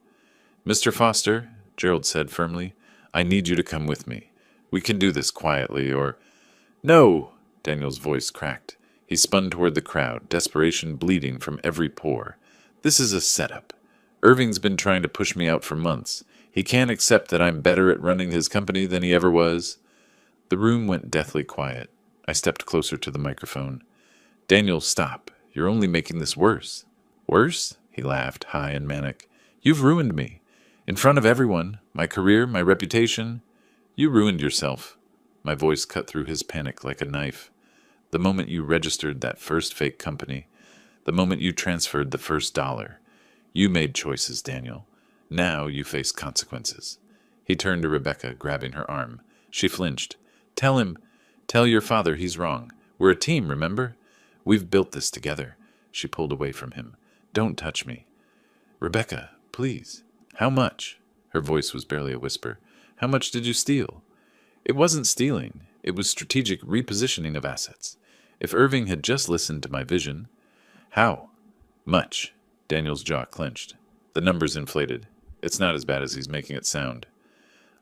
Mr. Foster, Gerald said firmly, I need you to come with me. We can do this quietly, or... No! Daniel's voice cracked. He spun toward the crowd, desperation bleeding from every pore. This is a setup. Irving's been trying to push me out for months. He can't accept that I'm better at running his company than he ever was. The room went deathly quiet. I stepped closer to the microphone. Daniel, stop. You're only making this worse. Worse? He laughed, high and manic. You've ruined me. In front of everyone. My career, my reputation. You ruined yourself. My voice cut through his panic like a knife. The moment you registered that first fake company. The moment you transferred the first $1. You made choices, Daniel. Now you face consequences. He turned to Rebecca, grabbing her arm. She flinched. Tell your father he's wrong. We're a team, remember? We've built this together. She pulled away from him. Don't touch me. Rebecca, please. How much? Her voice was barely a whisper. How much did you steal? It wasn't stealing. It was strategic repositioning of assets. If Irving had just listened to my vision... How? Much. Daniel's jaw clenched. The numbers inflated. It's not as bad as he's making it sound.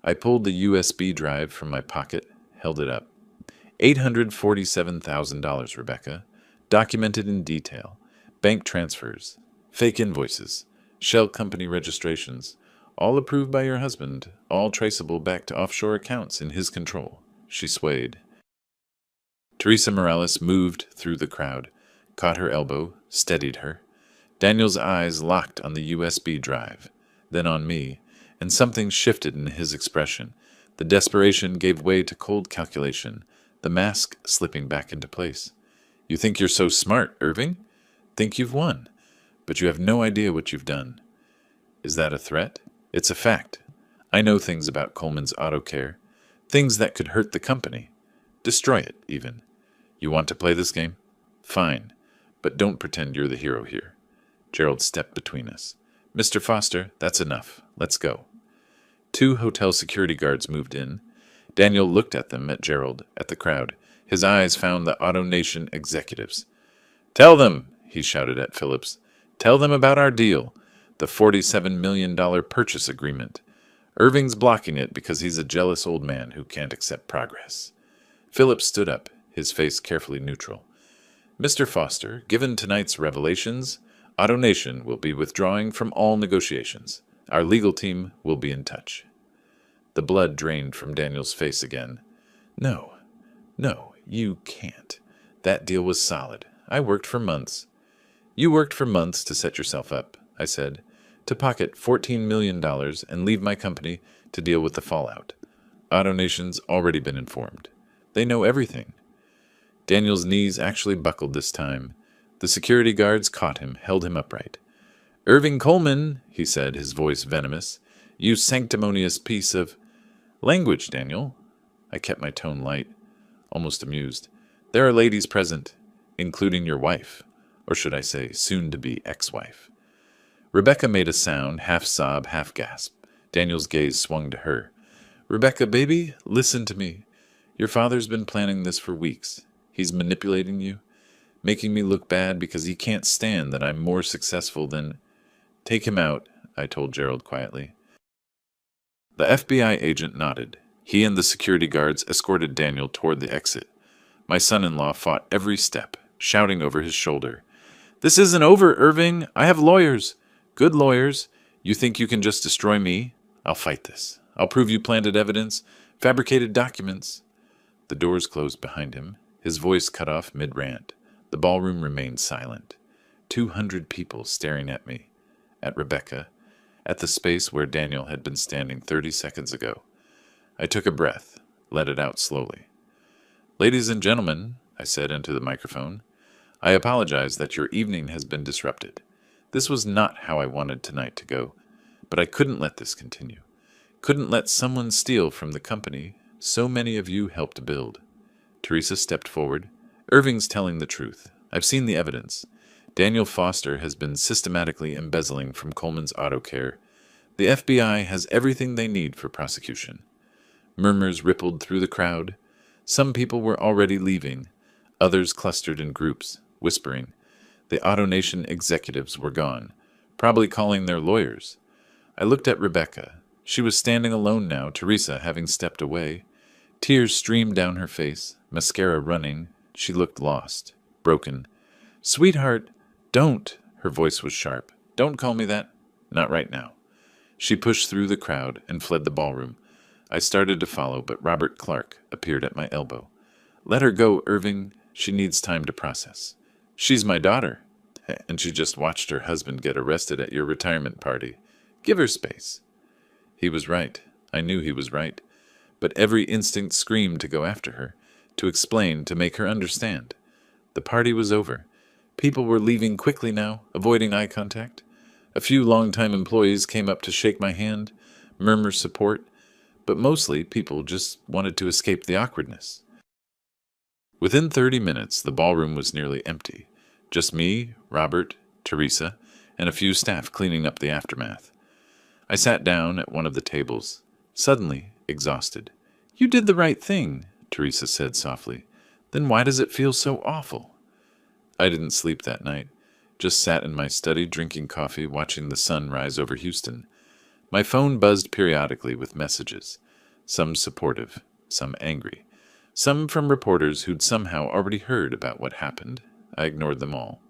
I pulled the USB drive from my pocket, held it up. $847,000, Rebecca. Documented in detail. Bank transfers. Fake invoices. Shell company registrations. All approved by your husband. All traceable back to offshore accounts in his control. She swayed. Teresa Morales moved through the crowd, caught her elbow, steadied her. Daniel's eyes locked on the USB drive, then on me, and something shifted in his expression. The desperation gave way to cold calculation, the mask slipping back into place. You think you're so smart, Irving? Think you've won, but you have no idea what you've done. Is that a threat? It's a fact. I know things about Coleman's Auto Care, things that could hurt the company. Destroy it, even. You want to play this game? Fine, but don't pretend you're the hero here. Gerald stepped between us. Mr. Foster, that's enough. Let's go. 2 hotel security guards moved in. Daniel looked at them, at Gerald, at the crowd. His eyes found the AutoNation executives. Tell them, he shouted at Phillips. Tell them about our deal, the $47 million purchase agreement. Irving's blocking it because he's a jealous old man who can't accept progress. Phillips stood up, his face carefully neutral. Mr. Foster, given tonight's revelations, AutoNation will be withdrawing from all negotiations. Our legal team will be in touch. The blood drained from Daniel's face again. No, you can't. That deal was solid. I worked for months. You worked for months to set yourself up, I said, to pocket $14 million and leave my company to deal with the fallout. AutoNation's already been informed. They know everything. Daniel's knees actually buckled this time. The security guards caught him, held him upright. Irving Coleman, he said, his voice venomous, you sanctimonious piece of... Language, Daniel. I kept my tone light, almost amused. There are ladies present, including your wife, or should I say, soon-to-be ex-wife. Rebecca made a sound, half sob, half gasp. Daniel's gaze swung to her. Rebecca, baby, listen to me. Your father's been planning this for weeks. He's manipulating you, making me look bad because he can't stand that I'm more successful than... Take him out, I told Gerald quietly. The FBI agent nodded. He and the security guards escorted Daniel toward the exit. My son-in-law fought every step, shouting over his shoulder, "This isn't over, Irving. I have lawyers. Good lawyers. You think you can just destroy me? I'll fight this. I'll prove you planted evidence, fabricated documents." The doors closed behind him. His voice cut off mid-rant. The ballroom remained silent. 200 people staring at me, at Rebecca, at the space where Daniel had been standing 30 seconds ago. I took a breath, let it out slowly. "Ladies and gentlemen," I said into the microphone, "I apologize that your evening has been disrupted. This was not how I wanted tonight to go, but I couldn't let this continue. Couldn't let someone steal from the company so many of you helped build." Teresa stepped forward. "Irving's telling the truth. I've seen the evidence. Daniel Foster has been systematically embezzling from Coleman's Auto Care. The FBI has everything they need for prosecution." Murmurs rippled through the crowd. Some people were already leaving. Others clustered in groups, whispering. The AutoNation executives were gone, probably calling their lawyers. I looked at Rebecca. She was standing alone now, Teresa having stepped away. Tears streamed down her face, mascara running. She looked lost, broken. "Sweetheart, don't," her voice was sharp. "Don't call me that. Not right now." She pushed through the crowd and fled the ballroom. I started to follow, but Robert Clark appeared at my elbow. "Let her go, Irving. She needs time to process. She's my daughter, and she just watched her husband get arrested at your retirement party. Give her space." He was right. I knew he was right. But every instinct screamed to go after her, to explain, to make her understand. The party was over. People were leaving quickly now, avoiding eye contact. A few longtime employees came up to shake my hand, murmur support, but mostly people just wanted to escape the awkwardness. Within 30 minutes, the ballroom was nearly empty. Just me, Robert, Teresa, and a few staff cleaning up the aftermath. I sat down at one of the tables, suddenly exhausted. "You did the right thing," Teresa said softly. "Then why does it feel so awful?" I didn't sleep that night. Just sat in my study drinking coffee, watching the sun rise over Houston. My phone buzzed periodically with messages, some supportive, some angry, some from reporters who'd somehow already heard about what happened. I ignored them all.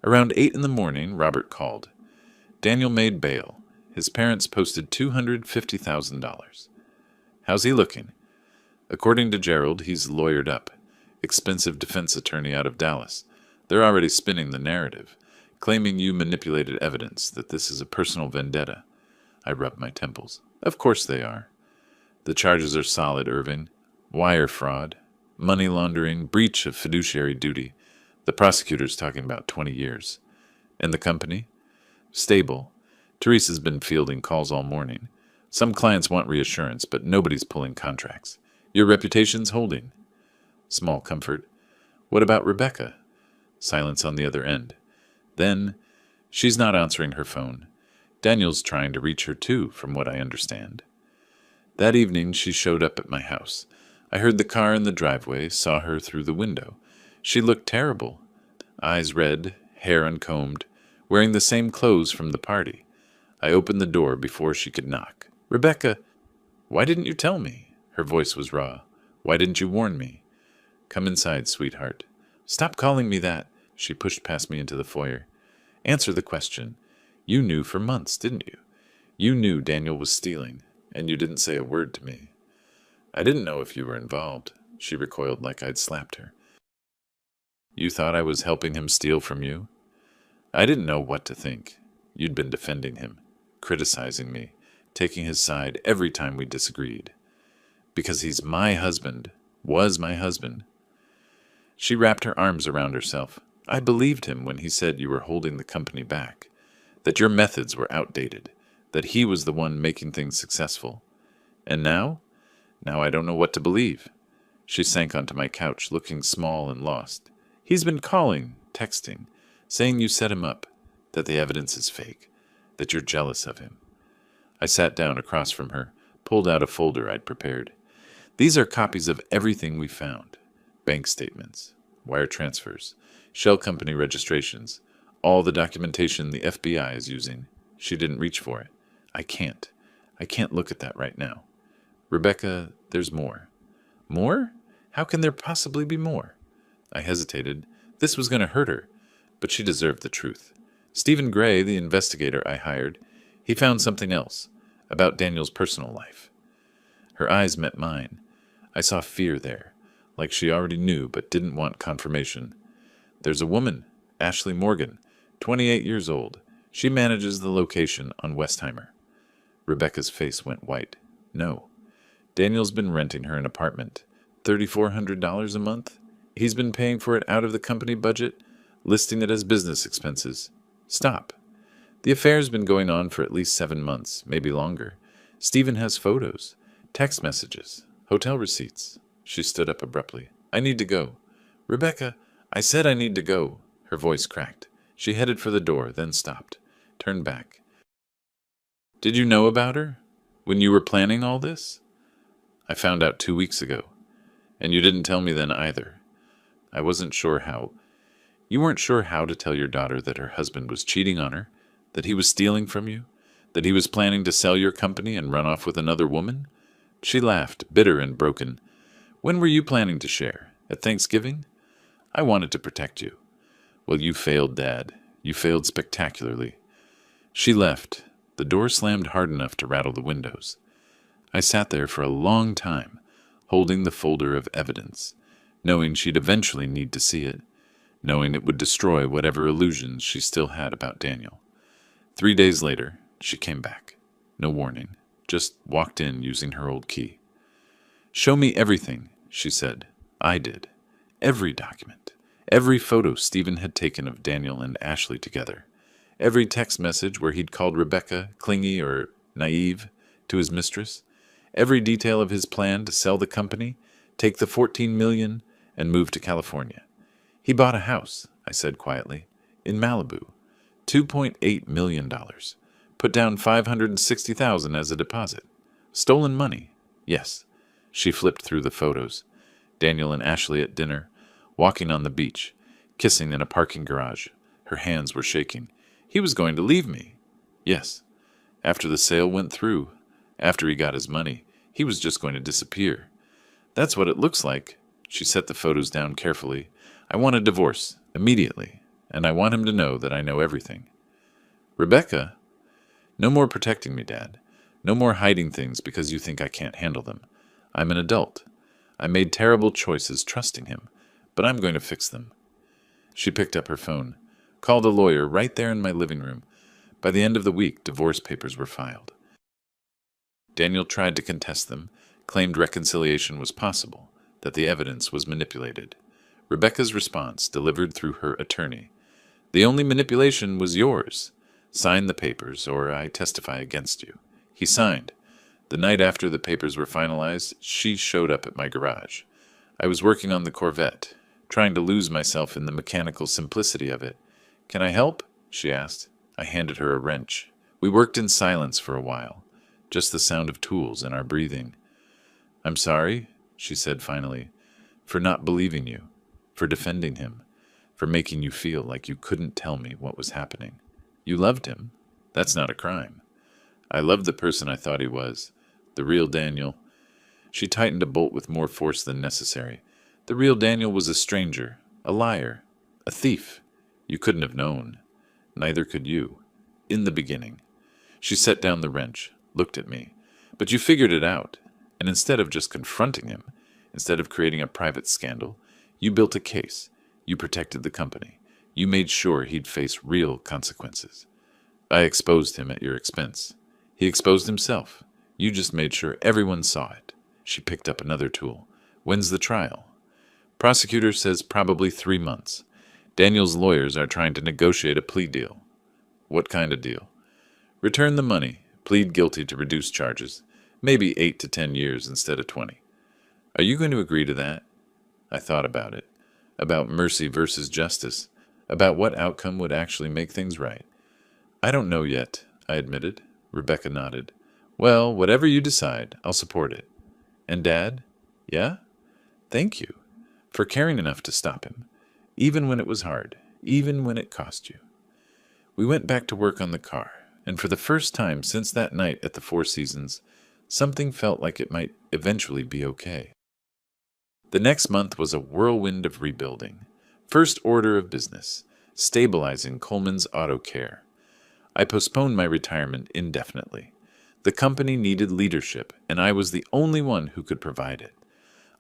Around 8 in the morning, Robert called. Daniel made bail. His parents posted $250,000. "How's he looking?" "According to Gerald, he's lawyered up. Expensive defense attorney out of Dallas. They're already spinning the narrative, claiming you manipulated evidence, that this is a personal vendetta." I rubbed my temples. "Of course they are. The charges are solid, Irving. Wire fraud, money laundering, breach of fiduciary duty. The prosecutor's talking about 20 years. And the company? Stable. Teresa's been fielding calls all morning. Some clients want reassurance, but nobody's pulling contracts. Your reputation's holding." Small comfort. "What about Rebecca?" Silence on the other end. Then, "She's not answering her phone. Daniel's trying to reach her too, from what I understand." That evening she showed up at my house. I heard the car in the driveway, saw her through the window. She looked terrible. Eyes red, hair uncombed, wearing the same clothes from the party. I opened the door before she could knock. "Rebecca, why didn't you tell me?" Her voice was raw. "Why didn't you warn me?" "Come inside, sweetheart." "Stop calling me that." She pushed past me into the foyer. "Answer the question. You knew for months, didn't you? You knew Daniel was stealing, and you didn't say a word to me." "I didn't know if you were involved." She recoiled like I'd slapped her. "You thought I was helping him steal from you?" I didn't know what to think. You'd been defending him, criticizing me, taking his side every time we disagreed. "Because he's my husband, was my husband." She wrapped her arms around herself. "I believed him when he said you were holding the company back, that your methods were outdated, that he was the one making things successful. And now? Now I don't know what to believe." She sank onto my couch, looking small and lost. "He's been calling, texting, saying you set him up, that the evidence is fake, that you're jealous of him." I sat down across from her, pulled out a folder I'd prepared. "These are copies of everything we found. Bank statements, wire transfers, shell company registrations, all the documentation the FBI is using." She didn't reach for it. I can't I can't look at that right now. Rebecca, there's more. More? How can there possibly be more? I hesitated. This was going to hurt her, but she deserved the truth. Stephen Gray, the investigator I hired, he found something else, about Daniel's personal life. Her eyes met mine. I saw fear there, like she already knew but didn't want confirmation. There's a woman, Ashley Morgan, 28 years old. She manages the location on Westheimer. Rebecca's face went white. No. Daniel's been renting her an apartment. $3,400 a month? He's been paying for it out of the company budget, listing it as business expenses. Stop. The affair's been going on for at least 7 months, maybe longer. Stephen has photos, text messages, hotel receipts. She stood up abruptly. I need to go. Rebecca, I said I need to go. Her voice cracked. She headed for the door, then stopped, turned back. Did you know about her? When you were planning all this? I found out 2 weeks ago. And you didn't tell me then either. I wasn't sure how. You weren't sure how to tell your daughter that her husband was cheating on her, that he was stealing from you, that he was planning to sell your company and run off with another woman? She laughed, bitter and broken. When were you planning to share? At Thanksgiving? I wanted to protect you. Well, you failed, Dad. You failed spectacularly. She left. The door slammed hard enough to rattle the windows. I sat there for a long time, holding the folder of evidence, knowing she'd eventually need to see it, knowing it would destroy whatever illusions she still had about Daniel. 3 days later, she came back. No warning, just walked in using her old key. Show me everything, she said. I did. Every document. Every photo Stephen had taken of Daniel and Ashley together. Every text message where he'd called Rebecca clingy or naive to his mistress. Every detail of his plan to sell the company, take the $14 million, and move to California. He bought a house, I said quietly, in Malibu. $2.8 million. Put down $560,000 as a deposit. Stolen money. Yes. She flipped through the photos. Daniel and Ashley at dinner, walking on the beach, kissing in a parking garage. Her hands were shaking. He was going to leave me. Yes. After the sale went through, after he got his money, he was just going to disappear. That's what it looks like. She set the photos down carefully. I want a divorce, immediately, and I want him to know that I know everything. Rebecca, no more protecting me, Dad. No more hiding things because you think I can't handle them. I'm an adult. I made terrible choices trusting him, but I'm going to fix them. She picked up her phone, called a lawyer right there in my living room. By the end of the week, divorce papers were filed. Daniel tried to contest them, claimed reconciliation was possible, that the evidence was manipulated. Rebecca's response, delivered through her attorney. The only manipulation was yours. Sign the papers, or I testify against you. He signed. The night after the papers were finalized, she showed up at my garage. I was working on the Corvette, trying to lose myself in the mechanical simplicity of it. Can I help? She asked. I handed her a wrench. We worked in silence for a while, just the sound of tools and our breathing. I'm sorry, she said finally, for not believing you, for defending him, for making you feel like you couldn't tell me what was happening. You loved him. That's not a crime. I loved the person I thought he was, the real Daniel. She tightened a bolt with more force than necessary. The real Daniel was a stranger, a liar, a thief. You couldn't have known. Neither could you. In the beginning. She set down the wrench, looked at me. But you figured it out, and instead of just confronting him, instead of creating a private scandal, you built a case. You protected the company. You made sure he'd face real consequences. I exposed him at your expense. He exposed himself. You just made sure everyone saw it. She picked up another tool. When's the trial? Prosecutor says probably 3 months. Daniel's lawyers are trying to negotiate a plea deal. What kind of deal? Return the money, plead guilty to reduced charges, maybe 8 to 10 years instead of 20. Are you going to agree to that? I thought about it, about mercy versus justice, about what outcome would actually make things right. I don't know yet, I admitted. Rebecca nodded. Well, whatever you decide, I'll support it. And Dad? Yeah? Thank you for caring enough to stop him, even when it was hard, even when it cost you. We went back to work on the car. and for the first time since that night at the Four Seasons, something felt like it might eventually be okay. The next month was a whirlwind of rebuilding. First order of business, stabilizing Coleman's Auto Care. I postponed my retirement indefinitely. The company needed leadership, and I was the only one who could provide it.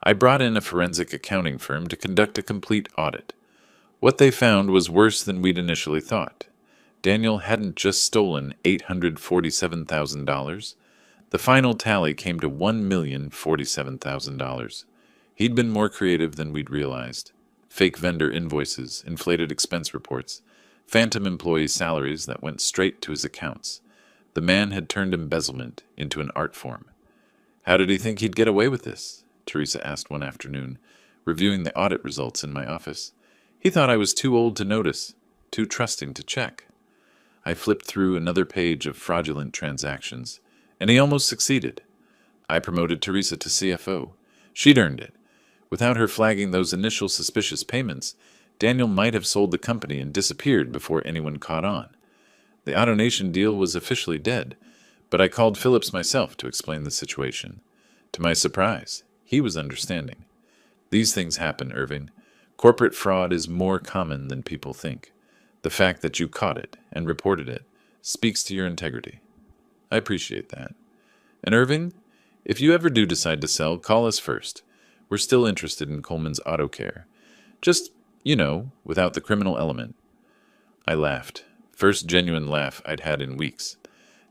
I brought in a forensic accounting firm to conduct a complete audit. What they found was worse than we'd initially thought. Daniel hadn't just stolen $847,000. The final tally came to $1,047,000. He'd been more creative than we'd realized. Fake vendor invoices, inflated expense reports, phantom employee salaries that went straight to his accounts. The man had turned embezzlement into an art form. How did he think he'd get away with this? Teresa asked one afternoon, reviewing the audit results in my office. He thought I was too old to notice, too trusting to check. I flipped through another page of fraudulent transactions, and he almost succeeded. I promoted Teresa to CFO. She'd earned it. Without her flagging those initial suspicious payments, Daniel might have sold the company and disappeared before anyone caught on. The AutoNation deal was officially dead, but I called Phillips myself to explain the situation. To my surprise, he was understanding. These things happen, Irving. Corporate fraud is more common than people think. The fact that you caught it and reported it speaks to your integrity. I appreciate that. And Irving, if you ever do decide to sell, call us first. We're still interested in Coleman's Auto Care. Just, without the criminal element. I laughed. First genuine laugh I'd had in weeks.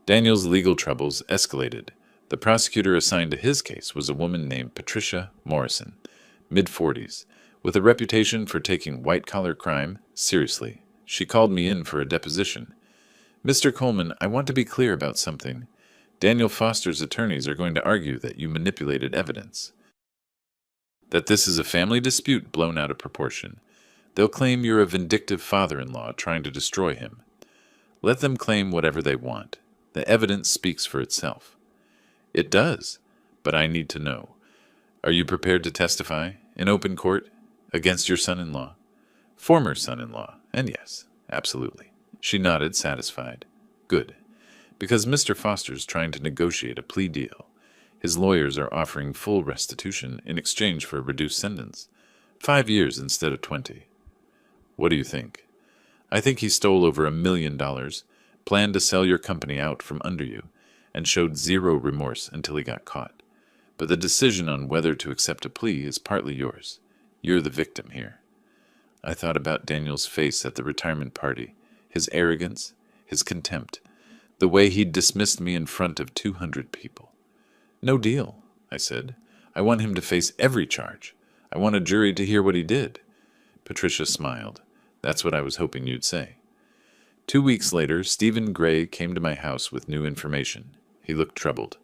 Daniel's legal troubles escalated. The prosecutor assigned to his case was a woman named Patricia Morrison, mid-40s, with a reputation for taking white-collar crime seriously. She called me in for a deposition. Mr. Coleman, I want to be clear about something. Daniel Foster's attorneys are going to argue that you manipulated evidence. That this is a family dispute blown out of proportion. They'll claim you're a vindictive father-in-law trying to destroy him. Let them claim whatever they want. The evidence speaks for itself. It does, but I need to know. Are you prepared to testify, in open court, against your son-in-law? Former son-in-law, and yes, absolutely. She nodded, satisfied. Good, because Mr. Foster's trying to negotiate a plea deal. His lawyers are offering full restitution in exchange for a reduced sentence. 5 years instead of 20. What do you think? I think he stole over $1 million, planned to sell your company out from under you, and showed zero remorse until he got caught. But the decision on whether to accept a plea is partly yours. You're the victim here. I thought about Daniel's face at the retirement party, his arrogance, his contempt, the way he'd dismissed me in front of 200 people. No deal, I said. I want him to face every charge. I want a jury to hear what he did. Patricia smiled. That's what I was hoping you'd say. 2 weeks later, Stephen Gray came to my house with new information. He looked troubled.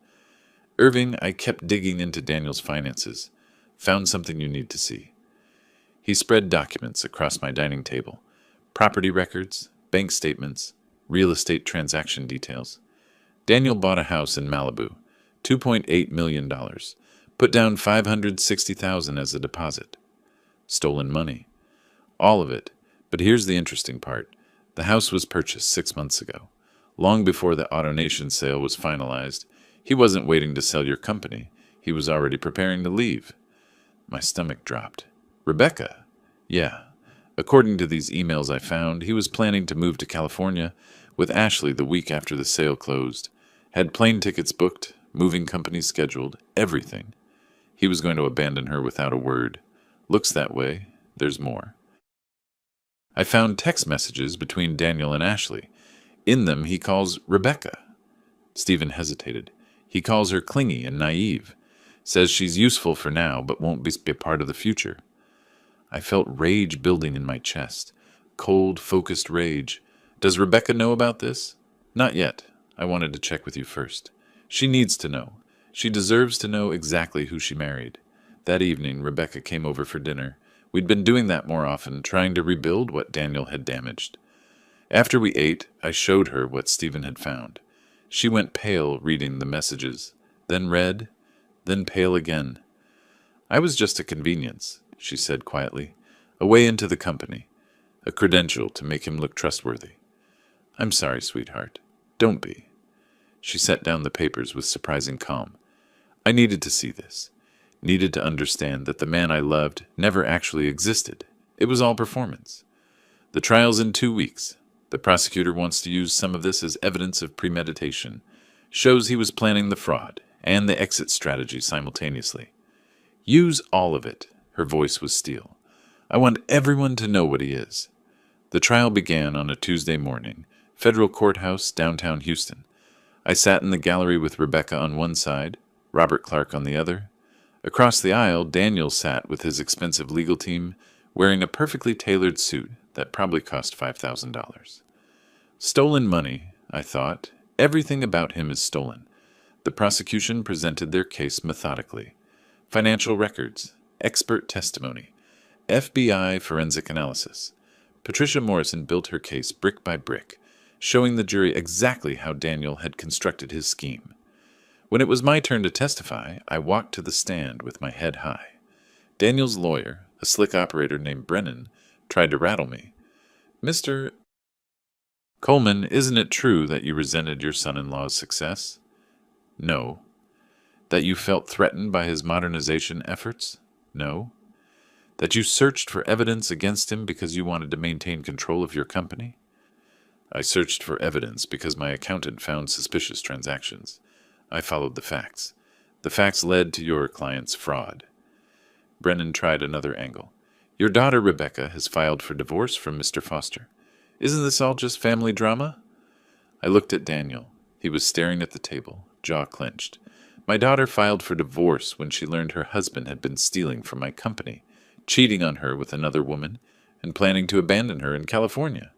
Irving, I kept digging into Daniel's finances. Found something you need to see. He spread documents across my dining table. Property records, bank statements, real estate transaction details. Daniel bought a house in Malibu. $2.8 million. Put down $560,000 as a deposit. Stolen money. All of it. But here's the interesting part. The house was purchased 6 months ago. Long before the AutoNation sale was finalized. He wasn't waiting to sell your company. He was already preparing to leave. My stomach dropped. Rebecca? Yeah. According to these emails I found, he was planning to move to California with Ashley the week after the sale closed. Had plane tickets booked, moving companies scheduled, everything. He was going to abandon her without a word. Looks that way. There's more. I found text messages between Daniel and Ashley. In them, he calls Rebecca. Stephen hesitated. He calls her clingy and naive. Says she's useful for now, but won't be a part of the future. I felt rage building in my chest. Cold, focused rage. Does Rebecca know about this? Not yet. I wanted to check with you first. She needs to know. She deserves to know exactly who she married. That evening, Rebecca came over for dinner. We'd been doing that more often, trying to rebuild what Daniel had damaged. After we ate, I showed her what Stephen had found. She went pale reading the messages, then red, then pale again. I was just a convenience, she said quietly, a way into the company, a credential to make him look trustworthy. I'm sorry, sweetheart. Don't be." She set down the papers with surprising calm. I needed to see this. Needed to understand that the man I loved never actually existed. It was all performance. The trial's in 2 weeks. The prosecutor wants to use some of this as evidence of premeditation. Shows he was planning the fraud and the exit strategy simultaneously. Use all of it. Her voice was steel. I want everyone to know what he is. The trial began on a Tuesday morning, Federal Courthouse, downtown Houston. I sat in the gallery with Rebecca on one side, Robert Clark on the other. Across the aisle, Daniel sat with his expensive legal team, wearing a perfectly tailored suit that probably cost $5,000. Stolen money, I thought. Everything about him is stolen. The prosecution presented their case methodically. Financial records, expert testimony, FBI forensic analysis. Patricia Morrison built her case brick by brick, showing the jury exactly how Daniel had constructed his scheme. When it was my turn to testify, I walked to the stand with my head high. Daniel's lawyer, a slick operator named Brennan, tried to rattle me. "Mr. Coleman, isn't it true that you resented your son-in-law's success?" "No." "That you felt threatened by his modernization efforts?" "No." "That you searched for evidence against him because you wanted to maintain control of your company?" "I searched for evidence because my accountant found suspicious transactions. I followed the facts. The facts led to your client's fraud." Brennan tried another angle. "Your daughter, Rebecca, has filed for divorce from Mr. Foster. Isn't this all just family drama?" I looked at Daniel. He was staring at the table, jaw clenched. "My daughter filed for divorce when she learned her husband had been stealing from my company, cheating on her with another woman, and planning to abandon her in California.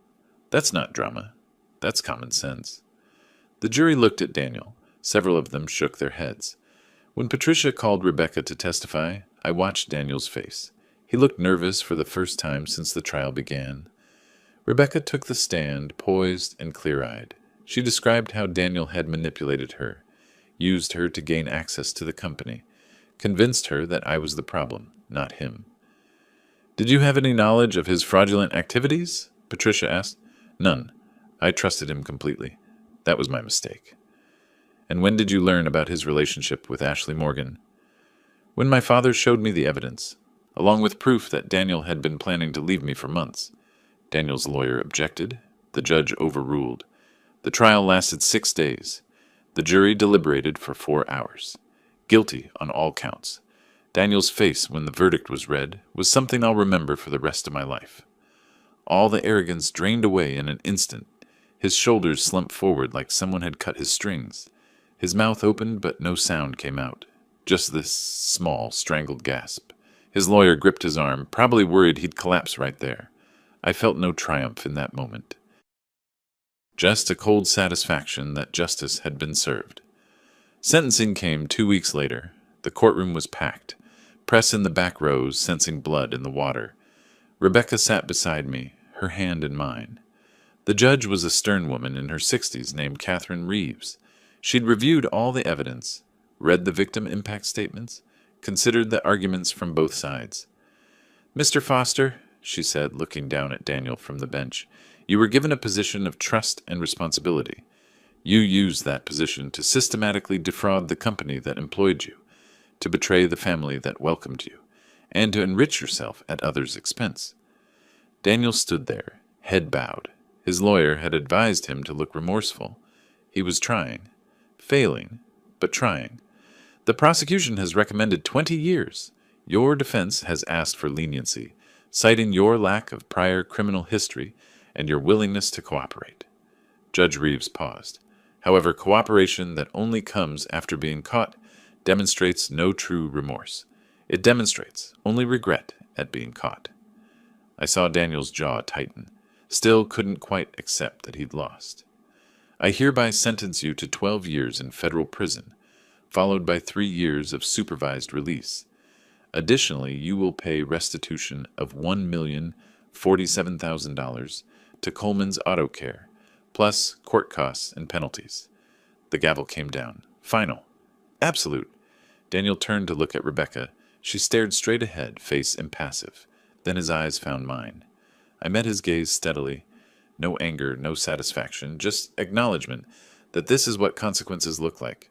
That's not drama. That's common sense." The jury looked at Daniel. Several of them shook their heads. When Patricia called Rebecca to testify, I watched Daniel's face. He looked nervous for the first time since the trial began. Rebecca took the stand, poised and clear-eyed. She described how Daniel had manipulated her, used her to gain access to the company, convinced her that I was the problem, not him. "Did you have any knowledge of his fraudulent activities?" Patricia asked. "None. I trusted him completely. That was my mistake." "And when did you learn about his relationship with Ashley Morgan?" "When my father showed me the evidence, along with proof that Daniel had been planning to leave me for months." Daniel's lawyer objected. The judge overruled. The trial lasted 6 days. The jury deliberated for 4 hours. Guilty on all counts. Daniel's face when the verdict was read was something I'll remember for the rest of my life. All the arrogance drained away in an instant. His shoulders slumped forward like someone had cut his strings. His mouth opened, but no sound came out. Just this small, strangled gasp. His lawyer gripped his arm, probably worried he'd collapse right there. I felt no triumph in that moment. Just a cold satisfaction that justice had been served. Sentencing came 2 weeks later. The courtroom was packed. Press in the back rows, sensing blood in the water. Rebecca sat beside me, her hand in mine. The judge was a stern woman in her 60s named Catherine Reeves. She'd reviewed all the evidence, read the victim impact statements, considered the arguments from both sides. "Mr. Foster," she said, looking down at Daniel from the bench, "you were given a position of trust and responsibility. You used that position to systematically defraud the company that employed you, to betray the family that welcomed you, and to enrich yourself at others' expense." Daniel stood there, head bowed. His lawyer had advised him to look remorseful. He was trying. Failing, but trying. "The prosecution has recommended 20 years. Your defense has asked for leniency, citing your lack of prior criminal history and your willingness to cooperate." Judge Reeves paused. "However, cooperation that only comes after being caught demonstrates no true remorse. It demonstrates only regret at being caught." I saw Daniel's jaw tighten. Still couldn't quite accept that he'd lost. "I hereby sentence you to 12 years in federal prison, followed by 3 years of supervised release. Additionally, you will pay restitution of $1,047,000 to Coleman's Auto Care, plus court costs and penalties." The gavel came down. Final. Absolute. Daniel turned to look at Rebecca. She stared straight ahead, face impassive. Then his eyes found mine. I met his gaze steadily. No anger, no satisfaction, just acknowledgement that this is what consequences look like.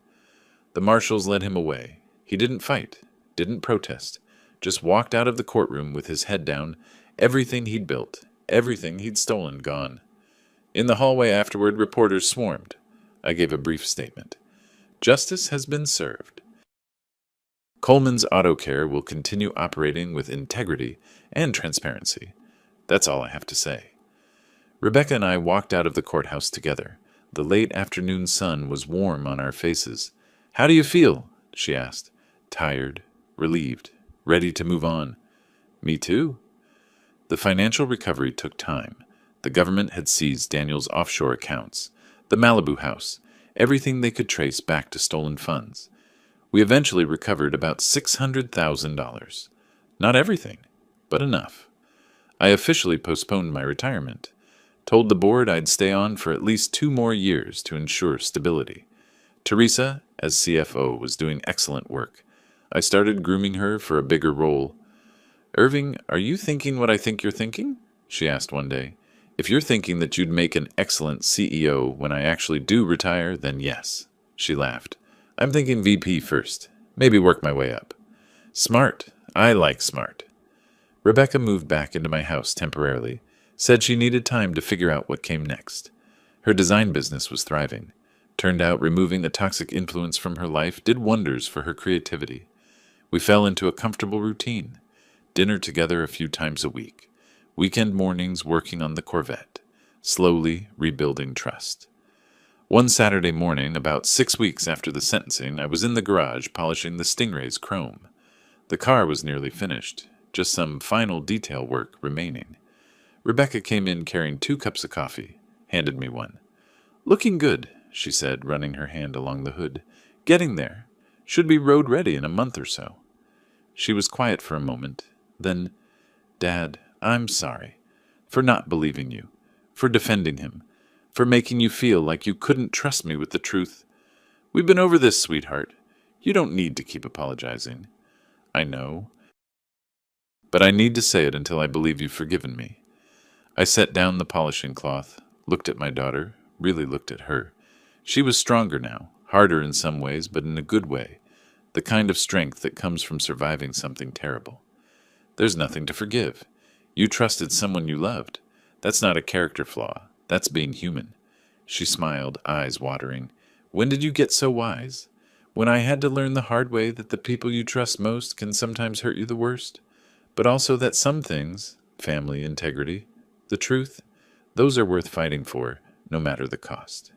The marshals led him away. He didn't fight, didn't protest, just walked out of the courtroom with his head down, everything he'd built, everything he'd stolen gone. In the hallway afterward, reporters swarmed. I gave a brief statement. Justice has been served. Coleman's Auto Care will continue operating with integrity and transparency. That's all I have to say. Rebecca and I walked out of the courthouse together. The late afternoon sun was warm on our faces. "How do you feel?" she asked. Tired, relieved, ready to move on. Me too. The financial recovery took time. The government had seized Daniel's offshore accounts, the Malibu house, everything they could trace back to stolen funds. We eventually recovered about $600,000. Not everything, but enough. I officially postponed my retirement. Told the board I'd stay on for at least 2 more years to ensure stability. Teresa, as CFO, was doing excellent work. I started grooming her for a bigger role. "Irving, are you thinking what I think you're thinking?" she asked one day. "If you're thinking that you'd make an excellent CEO when I actually do retire, then yes." She laughed. "I'm thinking VP first. Maybe work my way up." Smart. I like smart. Rebecca moved back into my house temporarily, said she needed time to figure out what came next. Her design business was thriving. Turned out removing the toxic influence from her life did wonders for her creativity. We fell into a comfortable routine. Dinner together a few times a week. Weekend mornings working on the Corvette. Slowly rebuilding trust. One Saturday morning, about 6 weeks after the sentencing, I was in the garage polishing the Stingray's chrome. The car was nearly finished, just some final detail work remaining. Rebecca came in carrying 2 cups of coffee, handed me one. "Looking good," she said, running her hand along the hood. "Getting there. Should be road ready in a month or so." She was quiet for a moment. Then, "Dad, I'm sorry. For not believing you. For defending him. For making you feel like you couldn't trust me with the truth. We've been over this, sweetheart. You don't need to keep apologizing." "I know. But I need to say it until I believe you've forgiven me." I set down the polishing cloth, looked at my daughter, really looked at her. She was stronger now, harder in some ways, but in a good way, the kind of strength that comes from surviving something terrible. "There's nothing to forgive. You trusted someone you loved. That's not a character flaw. That's being human." She smiled, eyes watering. "When did you get so wise? When I had to learn the hard way that the people you trust most can sometimes hurt you the worst? But also that some things, family, integrity, the truth, those are worth fighting for, no matter the cost."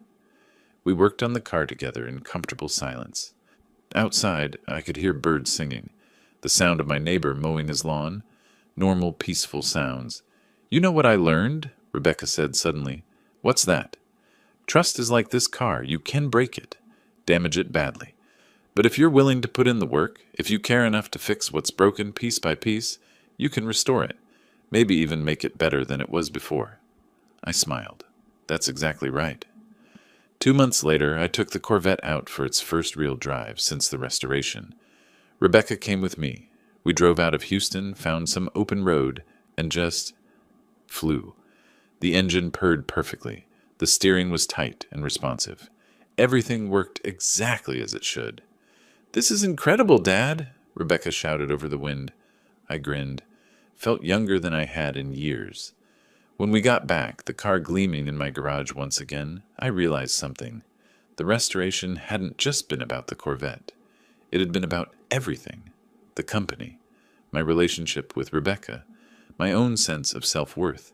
We worked on the car together in comfortable silence. Outside, I could hear birds singing, the sound of my neighbor mowing his lawn, normal, peaceful sounds. "You know what I learned?" Rebecca said suddenly. "What's that?" "Trust is like this car. You can break it, damage it badly. But if you're willing to put in the work, if you care enough to fix what's broken piece by piece, you can restore it, maybe even make it better than it was before." I smiled. That's exactly right. 2 months later, I took the Corvette out for its first real drive since the restoration. Rebecca came with me. We drove out of Houston, found some open road, and just flew. The engine purred perfectly. The steering was tight and responsive. Everything worked exactly as it should. "This is incredible, Dad," Rebecca shouted over the wind. I grinned. Felt younger than I had in years. When we got back, the car gleaming in my garage once again, I realized something. The restoration hadn't just been about the Corvette. It had been about everything. The company, my relationship with Rebecca, my own sense of self-worth.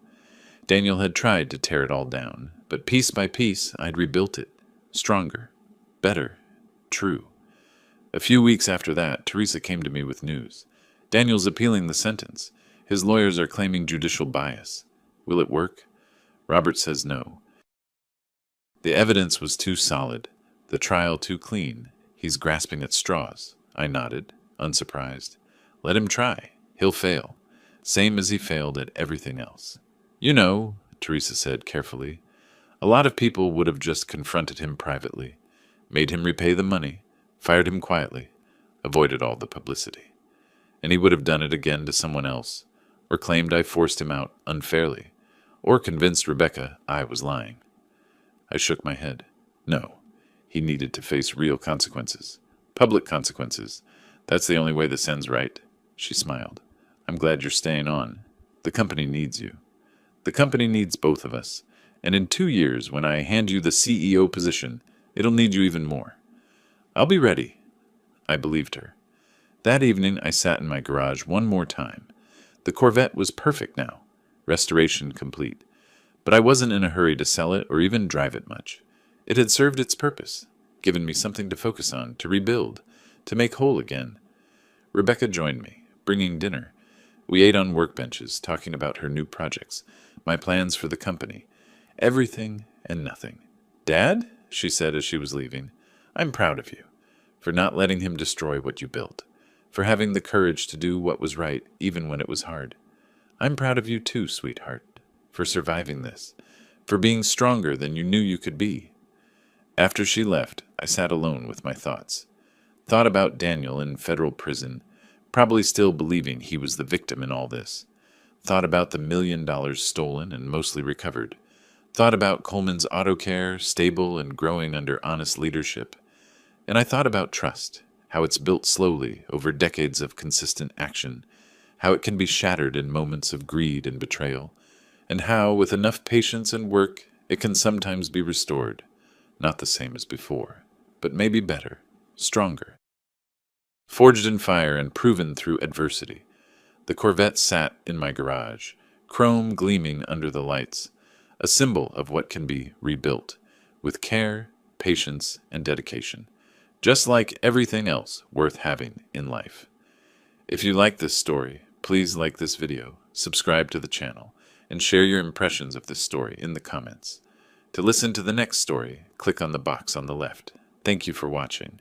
Daniel had tried to tear it all down, but piece by piece I'd rebuilt it. Stronger, better, true. A few weeks after that, Teresa came to me with news. "Daniel's appealing the sentence. His lawyers are claiming judicial bias. Will it work?" Robert says no. "The evidence was too solid, the trial too clean. He's grasping at straws." I nodded, unsurprised. "Let him try. He'll fail. Same as he failed at everything else." "You know," Teresa said carefully, "a lot of people would have just confronted him privately, made him repay the money, fired him quietly, avoided all the publicity. And he would have done it again to someone else, or claimed I forced him out unfairly, or convinced Rebecca I was lying." I shook my head. "No, He needed to face real consequences. Public consequences. That's the only way this ends right. She smiled. I'm glad you're staying on. The company needs you. The company needs both of us. And in 2 years, when I hand you the CEO position, it'll need you even more. I'll be ready. I believed her. That evening, I sat in my garage one more time. The Corvette was perfect now. Restoration complete. But I wasn't in a hurry to sell it or even drive it much. It had served its purpose, given me something to focus on, to rebuild, to make whole again. Rebecca joined me, bringing dinner. We ate on workbenches, talking about her new projects, my plans for the company, everything and nothing. Dad, she said as she was leaving, I'm proud of you, for not letting him destroy what you built, for having the courage to do what was right even when it was hard. I'm proud of you too, sweetheart, for surviving this, for being stronger than you knew you could be. After she left, I sat alone with my thoughts. Thought about Daniel in federal prison, probably still believing he was the victim in all this. Thought about the $1 million stolen and mostly recovered. Thought about Coleman's auto care, stable and growing under honest leadership. And I thought about trust, how it's built slowly over decades of consistent action, how it can be shattered in moments of greed and betrayal, and how, with enough patience and work, it can sometimes be restored. Not the same as before, but maybe better, stronger. Forged in fire and proven through adversity, the Corvette sat in my garage, chrome gleaming under the lights, a symbol of what can be rebuilt, with care, patience, and dedication, just like everything else worth having in life. If you like this story, please like this video, subscribe to the channel, and share your impressions of this story in the comments. To listen to the next story, click on the box on the left. Thank you for watching.